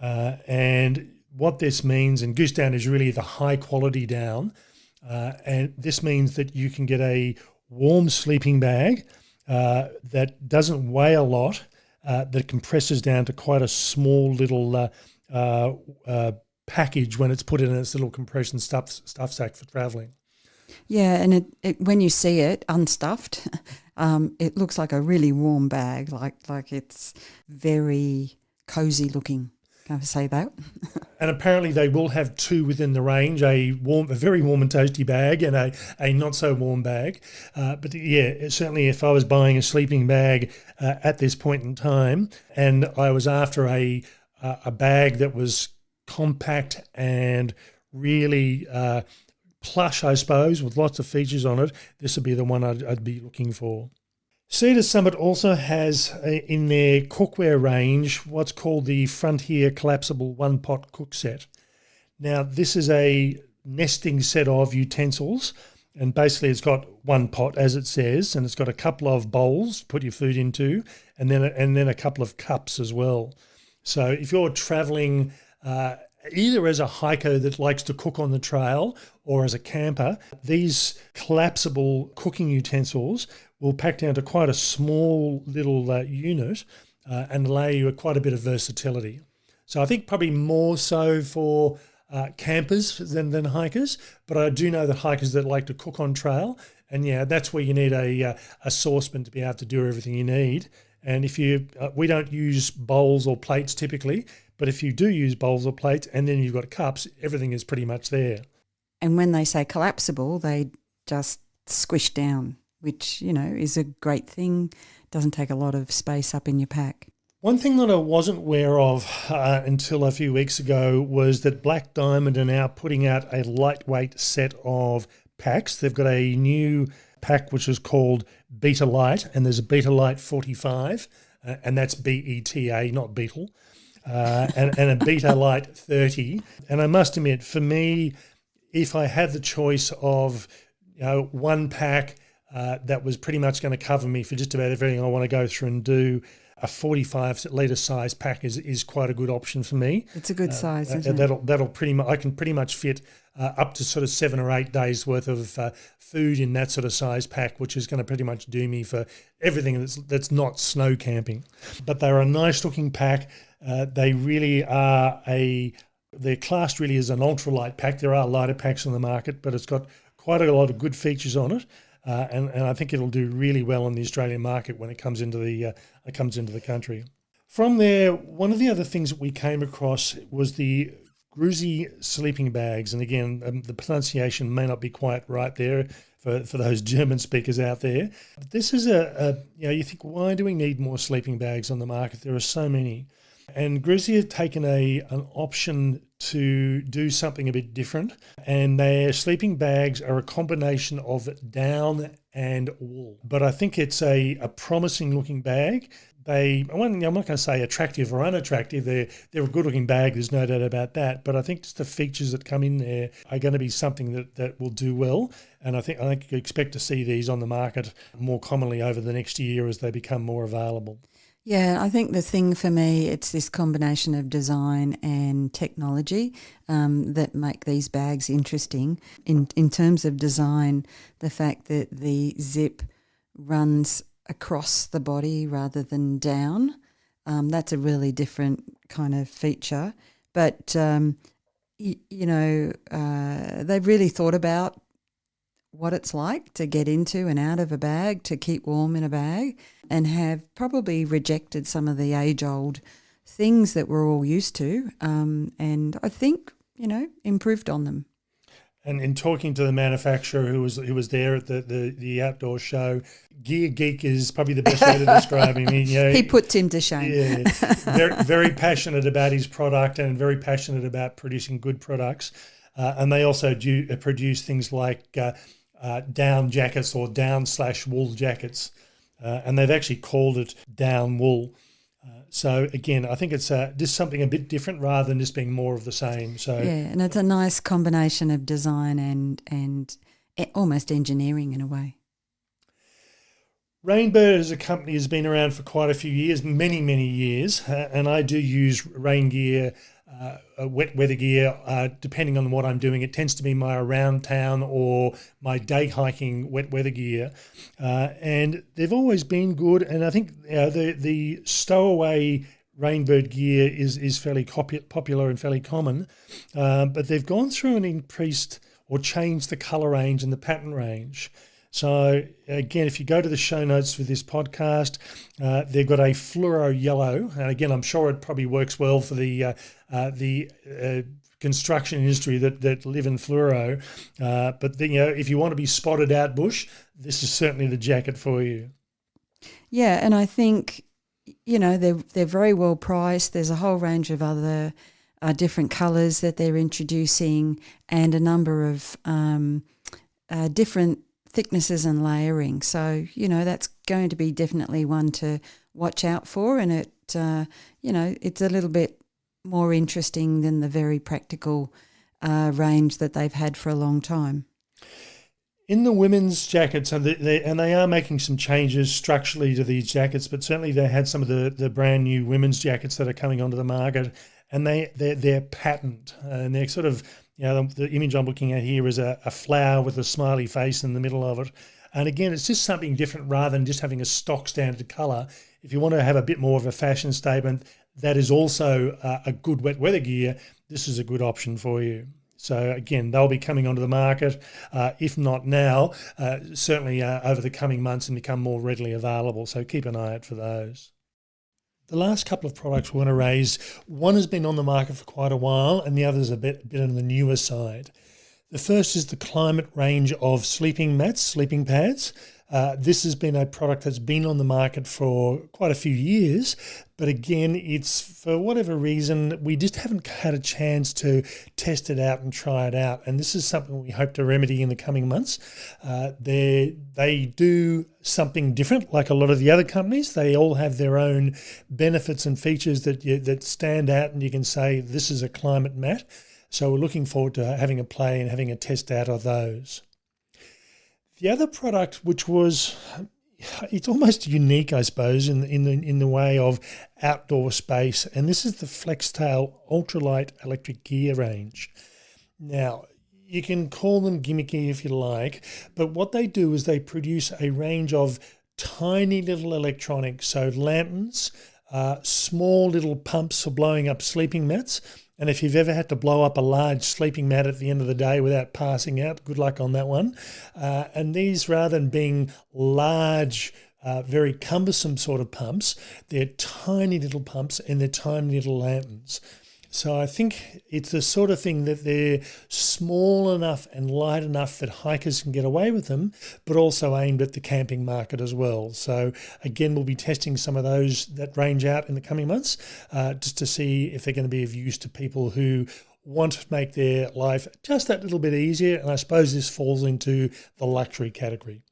Speaker 2: And what this means, and goose down is really the high quality down, and this means that you can get a warm sleeping bag that doesn't weigh a lot, that compresses down to quite a small little package when it's put in its little compression stuff sack for travelling.
Speaker 1: Yeah, and it when you see it unstuffed, it looks like a really warm bag, like it's very cosy looking. Can I say that?
Speaker 2: And apparently they will have two within the range, a very warm and toasty bag and a not so warm bag. But yeah, certainly if I was buying a sleeping bag at this point in time and I was after a bag that was compact and really plush, I suppose, with lots of features on it, this would be the one I'd be looking for. Cedar Summit also has in their cookware range what's called the Frontier Collapsible One-Pot Cook Set. Now, this is a nesting set of utensils, and basically it's got one pot, as it says, and it's got a couple of bowls to put your food into, and then a couple of cups as well. So if you're travelling either as a hiker that likes to cook on the trail or as a camper, these collapsible cooking utensils will pack down to quite a small little unit and allow you quite a bit of versatility. So I think probably more so for campers than hikers, but I do know that hikers that like to cook on trail, and yeah, that's where you need a saucepan to be able to do everything you need. And if we don't use bowls or plates typically, but if you do use bowls or plates and then you've got cups, everything is pretty much there.
Speaker 1: And when they say collapsible, they just squish down, which, is a great thing. Doesn't take a lot of space up in your pack.
Speaker 2: One thing that I wasn't aware of until a few weeks ago was that Black Diamond are now putting out a lightweight set of packs. They've got a new pack which is called Beta Light, and there's a Beta Light 45, and that's BETA, not Beetle, and a Beta Light 30. And I must admit, for me, if I had the choice of one pack that was pretty much going to cover me for just about everything I want to go through and do, a 45 litre size pack is quite a good option for me.
Speaker 1: It's a good size, isn't it?
Speaker 2: That'll I can pretty much fit up to sort of 7 or 8 days worth of food in that sort of size pack, which is going to pretty much do me for everything that's not snow camping. But they're a nice looking pack. They really are they're classed really as an ultralight pack. There are lighter packs on the market, but it's got quite a lot of good features on it. And I think it'll do really well in the Australian market when it comes into the country. From there, one of the other things that we came across was the Gruzi sleeping bags. And again, the pronunciation may not be quite right there for those German speakers out there. But this is you think, why do we need more sleeping bags on the market? There are so many. And Gruzi have taken an option to do something a bit different, and their sleeping bags are a combination of down and wool. But I think it's a promising looking bag. I'm not going to say attractive or unattractive. They're a good looking bag, there's no doubt about that. But I think just the features that come in there are going to be something that will do well. And I think you expect to see these on the market more commonly over the next year as they become more available.
Speaker 1: Yeah, I think the thing for me, it's this combination of design and technology that make these bags interesting. In terms of design, the fact that the zip runs across the body rather than down, that's a really different kind of feature. But, they've really thought about what it's like to get into and out of a bag, to keep warm in a bag, and have probably rejected some of the age-old things that we're all used to, and I think, improved on them.
Speaker 2: And in talking to the manufacturer who was there at the outdoor show, Gear Geek is probably the best way to describe him.
Speaker 1: He puts him to shame.
Speaker 2: Yeah, very, very passionate about his product and very passionate about producing good products. And they also produce things like down jackets or down/wool jackets. And they've actually called it down wool. So again, I think it's just something a bit different rather than just being more of the same. So
Speaker 1: yeah, and it's a nice combination of design and almost engineering in a way.
Speaker 2: Rainbird as a company has been around for quite a few years, many, many years, and I do use rain gear, wet weather gear, depending on what I'm doing. It tends to be my around town or my day hiking wet weather gear, and they've always been good. And I think the stowaway Rainbird gear is fairly popular and fairly common, but they've gone through and increased or changed the colour range and the pattern range. So again, if you go to the show notes for this podcast, they've got a fluoro yellow, and again, I'm sure it probably works well for the construction industry that live in fluoro. But if you want to be spotted out bush, this is certainly the jacket for you.
Speaker 1: Yeah, and I think they're very well priced. There's a whole range of other different colours that they're introducing, and a number of different thicknesses and layering. So, that's going to be definitely one to watch out for, and it's a little bit more interesting than the very practical range that they've had for a long time.
Speaker 2: In the women's jackets, and they are making some changes structurally to these jackets, but certainly they had some of the brand new women's jackets that are coming onto the market, and they're patterned, and they're sort of, the image I'm looking at here is a flower with a smiley face in the middle of it. And again, it's just something different rather than just having a stock standard colour. If you want to have a bit more of a fashion statement, that is also a good wet weather gear. This is a good option for you. So again, they'll be coming onto the market, if not now, certainly over the coming months, and become more readily available. So keep an eye out for those. The last couple of products we want to raise, one has been on the market for quite a while, and the other is a bit on the newer side. The first is the Climate range of sleeping mats, sleeping pads. This has been a product that's been on the market for quite a few years, but again, it's for whatever reason, we just haven't had a chance to test it out and try it out. And this is something we hope to remedy in the coming months. They do something different, like a lot of the other companies. They all have their own benefits and features that stand out, and you can say this is a Climate mat. So we're looking forward to having a play and having a test out of those. The other product, which it's almost unique, I suppose, in the way of outdoor space, and this is the FlexTail ultralight electric gear range. Now, you can call them gimmicky if you like, but what they do is they produce a range of tiny little electronics, so lanterns, small little pumps for blowing up sleeping mats. And if you've ever had to blow up a large sleeping mat at the end of the day without passing out, good luck on that one. And these, rather than being large, very cumbersome sort of pumps, they're tiny little pumps and they're tiny little lanterns. So I think it's the sort of thing that they're small enough and light enough that hikers can get away with them, but also aimed at the camping market as well. So again, we'll be testing some of that range out in the coming months, just to see if they're going to be of use to people who want to make their life just that little bit easier. And I suppose this falls into the luxury category.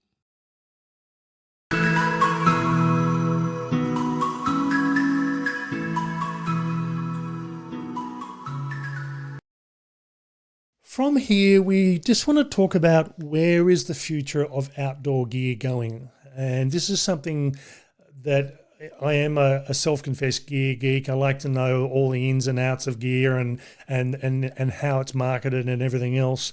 Speaker 2: From here, we just want to talk about where is the future of outdoor gear going. And this is something that I am a self-confessed gear geek. I like to know all the ins and outs of gear and how it's marketed and everything else.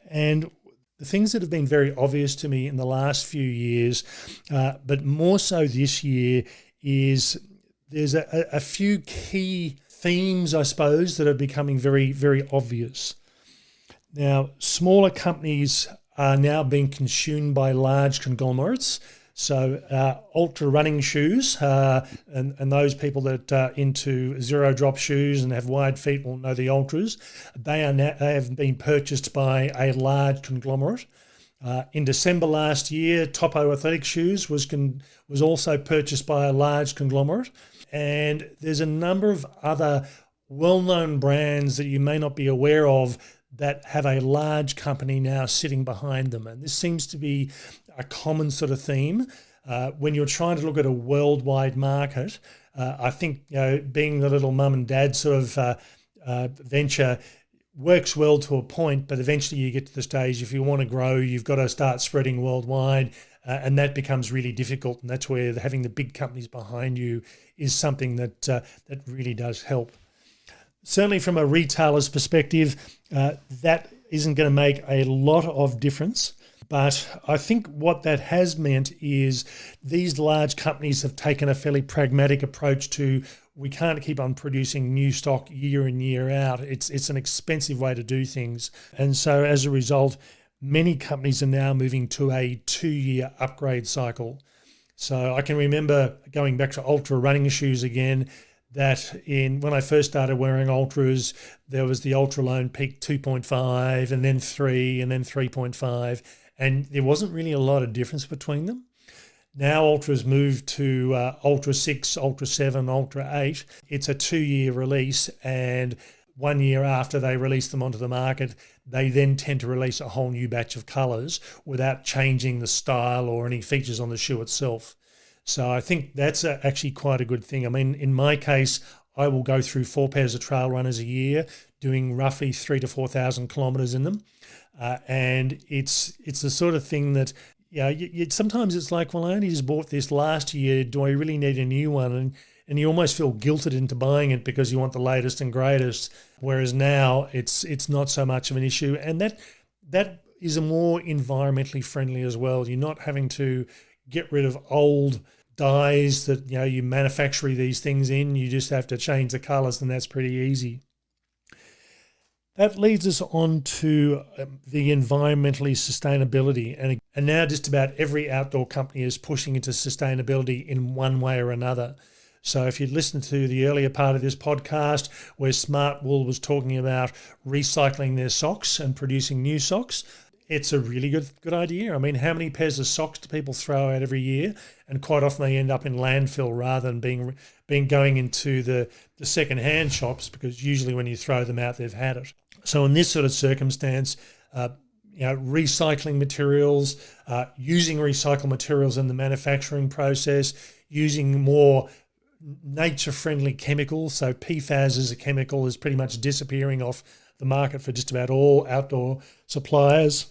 Speaker 2: And the things that have been very obvious to me in the last few years, but more so this year, is there's a few key themes, I suppose, that are becoming very, very obvious. Now, smaller companies are now being consumed by large conglomerates. So ultra running shoes, and those people that are into zero drop shoes and have wide feet will know the ultras. They have been purchased by a large conglomerate. In December last year, Topo Athletic Shoes was also purchased by a large conglomerate. And there's a number of other well-known brands that you may not be aware of that have a large company now sitting behind them. And this seems to be a common sort of theme. When you're trying to look at a worldwide market, I think being the little mum and dad sort of venture works well to a point, but eventually you get to the stage, if you want to grow, you've got to start spreading worldwide. and that becomes really difficult. And that's where having the big companies behind you is something that really does help. Certainly from a retailer's perspective, that isn't going to make a lot of difference. But I think what that has meant is these large companies have taken a fairly pragmatic approach to, we can't keep on producing new stock year in, year out. It's an expensive way to do things. And so as a result, many companies are now moving to a 2-year upgrade cycle. So I can remember going back to ultra running shoes again, that when I first started wearing ultras, there was the Ultra Lone Peak 2.5 and then 3 and then 3.5. And there wasn't really a lot of difference between them. Now Ultra's moved to Ultra 6, Ultra 7, Ultra 8. It's a 2-year release, and 1 year after they release them onto the market, they then tend to release a whole new batch of colours without changing the style or any features on the shoe itself. So I think that's actually quite a good thing. I mean, in my case, I will go through 4 pairs of trail runners a year, doing roughly 3,000 to 4,000 kilometres in them. And it's the sort of thing that, sometimes it's like, well, I only just bought this last year. Do I really need a new one? And you almost feel guilted into buying it because you want the latest and greatest. Whereas now it's not so much of an issue. And that is a more environmentally friendly as well. You're not having to get rid of old dyes that you manufacture these things in. You just have to change the colours, and that's pretty easy. That leads us on to the environmentally sustainability. And now just about every outdoor company is pushing into sustainability in one way or another. So if you listen to the earlier part of this podcast where Smart Wool was talking about recycling their socks and producing new socks, it's a really good idea. I mean, how many pairs of socks do people throw out every year? And quite often they end up in landfill rather than being going into the second-hand shops, because usually when you throw them out, they've had it. So in this sort of circumstance, recycling materials, using recycled materials in the manufacturing process, using more nature-friendly chemicals. So PFAS as a chemical is pretty much disappearing off the market for just about all outdoor suppliers.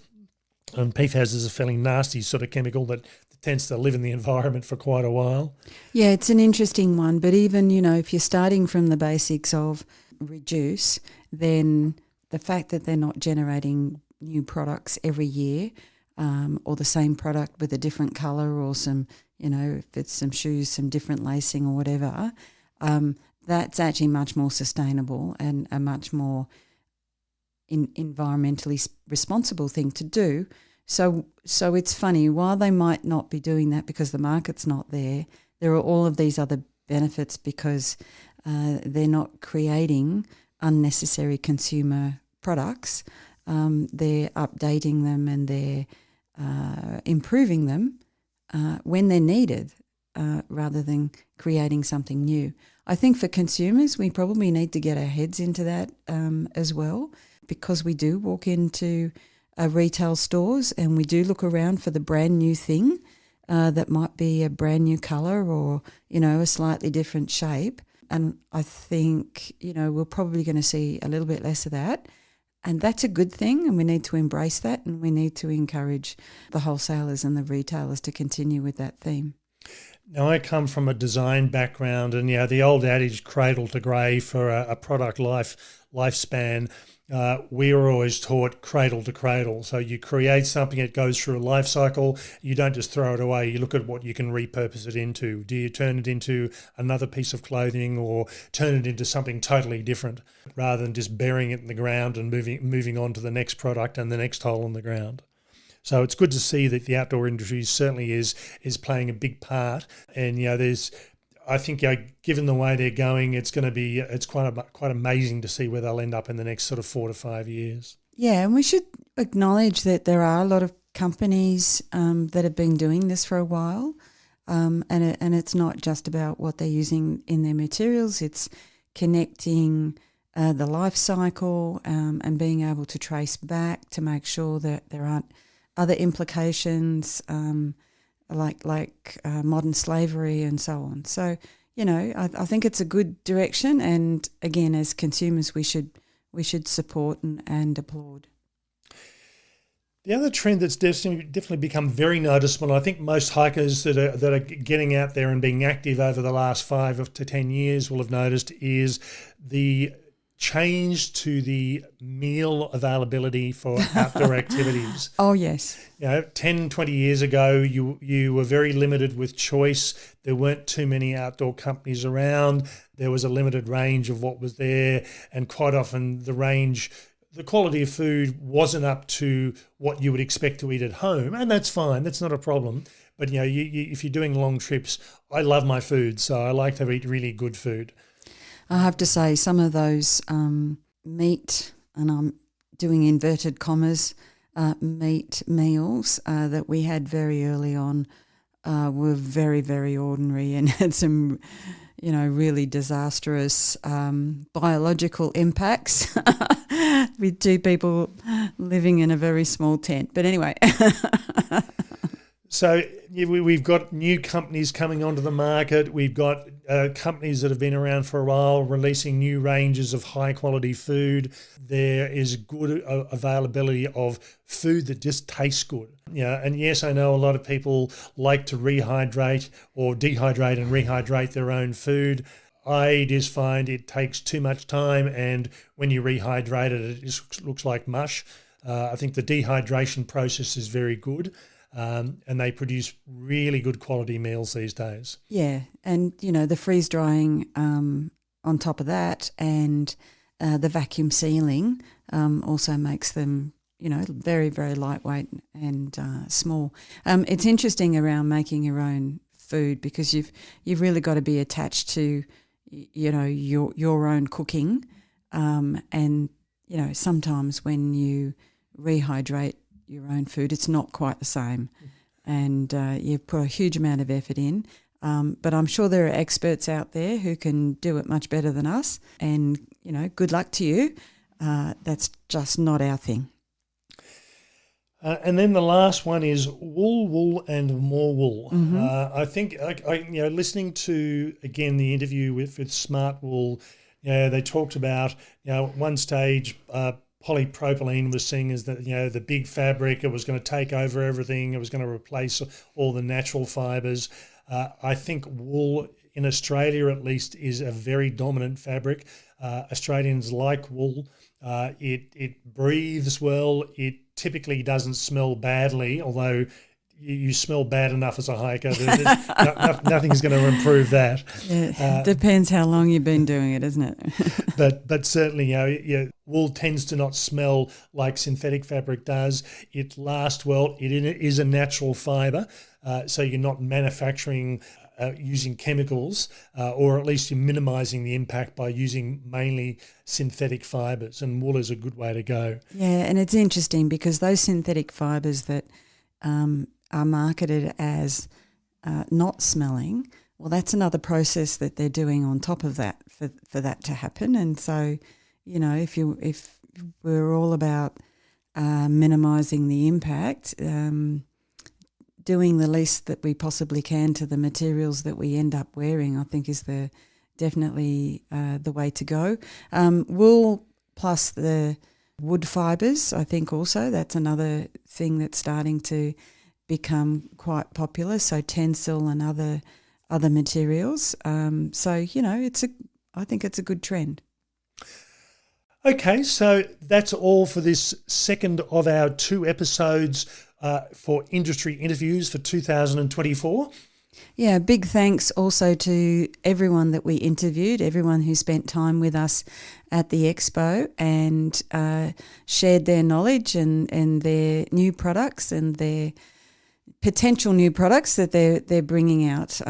Speaker 2: And PFAS is a fairly nasty sort of chemical that tends to live in the environment for quite a while.
Speaker 1: Yeah, it's an interesting one. But even, if you're starting from the basics of reduce, then the fact that they're not generating new products every year, or the same product with a different colour, or some, if it's some shoes, some different lacing or whatever, that's actually much more sustainable and a much more environmentally responsible thing to do. So it's funny, while they might not be doing that because the market's not there, there are all of these other benefits because they're not creating unnecessary consumer products. They're updating them and they're improving them when they're needed, rather than creating something new. I think for consumers, we probably need to get our heads into that as well, because we do walk into retail stores and we do look around for the brand new thing that might be a brand new colour or, a slightly different shape. And I think, we're probably going to see a little bit less of that. And that's a good thing, and we need to embrace that, and we need to encourage the wholesalers and the retailers to continue with that theme.
Speaker 2: Now, I come from a design background, and the old adage cradle to grave for a product lifespan, we were always taught cradle to cradle. So you create something, it goes through a life cycle. You don't just throw it away. You look at what you can repurpose it into. Do you turn it into another piece of clothing or turn it into something totally different, rather than just burying it in the ground and moving on to the next product and the next hole in the ground? So it's good to see that the outdoor industry certainly is playing a big part. And I think given the way they're going, it's quite amazing to see where they'll end up in the next sort of 4 to 5 years.
Speaker 1: Yeah, and we should acknowledge that there are a lot of companies that have been doing this for a while, and it's not just about what they're using in their materials. It's connecting the life cycle and being able to trace back to make sure that there aren't other implications like modern slavery and so on. So, I think it's a good direction, and again, as consumers, we should support and applaud.
Speaker 2: The other trend that's definitely become very noticeable, I think most hikers that are getting out there and being active over the last 5 to 10 years will have noticed, is the change to the meal availability for outdoor activities.
Speaker 1: Oh, yes.
Speaker 2: 10, 20 years ago, you were very limited with choice. There weren't too many outdoor companies around. There was a limited range of what was there, and quite often the quality of food wasn't up to what you would expect to eat at home, and that's fine. That's not a problem. But if you're doing long trips, I love my food, so I like to eat really good food.
Speaker 1: I have to say, some of those meat, and I'm doing inverted commas, meat meals that we had very early on were very, very ordinary and had some, really disastrous biological impacts with 2 people living in a very small tent. But anyway.
Speaker 2: So we've got new companies coming onto the market. We've got companies that have been around for a while releasing new ranges of high-quality food. There is good availability of food that just tastes good. And yes, I know a lot of people like to rehydrate or dehydrate and rehydrate their own food. I just find it takes too much time, and when you rehydrate it, it just looks like mush. I think the dehydration process is very good. And they produce really good quality meals these days. Yeah,
Speaker 1: and the freeze drying on top of that, and the vacuum sealing also makes them very, very lightweight and small. It's interesting around making your own food, because you've really got to be attached to your own cooking, and sometimes when you rehydrate your own food, it's not quite the same, and you've put a huge amount of effort in, but I'm sure there are experts out there who can do it much better than us, and good luck to you. That's just not our thing.
Speaker 2: And then the last one is wool and more wool.
Speaker 1: Mm-hmm.
Speaker 2: I think listening to again the interview with Smart Wool, they talked about at one stage polypropylene was seen as the big fabric. It was going to take over everything. It was going to replace all the natural fibres. I think wool in Australia at least is a very dominant fabric. Australians like wool. It breathes well. It typically doesn't smell badly, although you smell bad enough as a hiker. Nothing's going to improve that.
Speaker 1: Yeah, depends how long you've been doing it, isn't
Speaker 2: it? But certainly, wool tends to not smell like synthetic fabric does. It lasts well. It is a natural fibre, so you're not manufacturing using chemicals, or at least you're minimising the impact by using mainly synthetic fibres, and wool is a good way to go.
Speaker 1: Yeah, and it's interesting because those synthetic fibres that are marketed as not smelling, well, that's another process that they're doing on top of that for that to happen. And so, if we're all about minimising the impact, doing the least that we possibly can to the materials that we end up wearing, I think is definitely the way to go. Wool plus the wood fibres, I think also that's another thing that's starting to become quite popular. So tencel and other materials. I think it's a good trend.
Speaker 2: Okay, so that's all for this second of our 2 episodes for industry interviews for 2024.
Speaker 1: Yeah, big thanks also to everyone that we interviewed, everyone who spent time with us at the Expo and shared their knowledge and their new products and their potential new products that they're bringing out.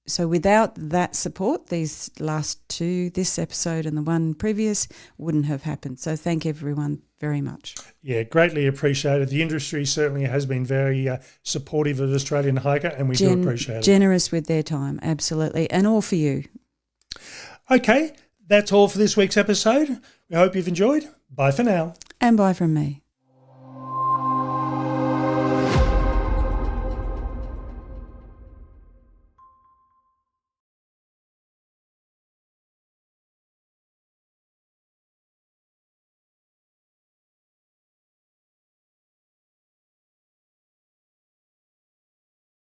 Speaker 1: So without that support, these last 2, this episode and the one previous, wouldn't have happened. So thank everyone very much.
Speaker 2: Yeah, greatly appreciated. The industry certainly has been very supportive of the Australian hiker, and we do appreciate it.
Speaker 1: Generous with their time, absolutely, and all for you.
Speaker 2: Okay, that's all for this week's episode. We hope you've enjoyed. Bye for now.
Speaker 1: And bye from me.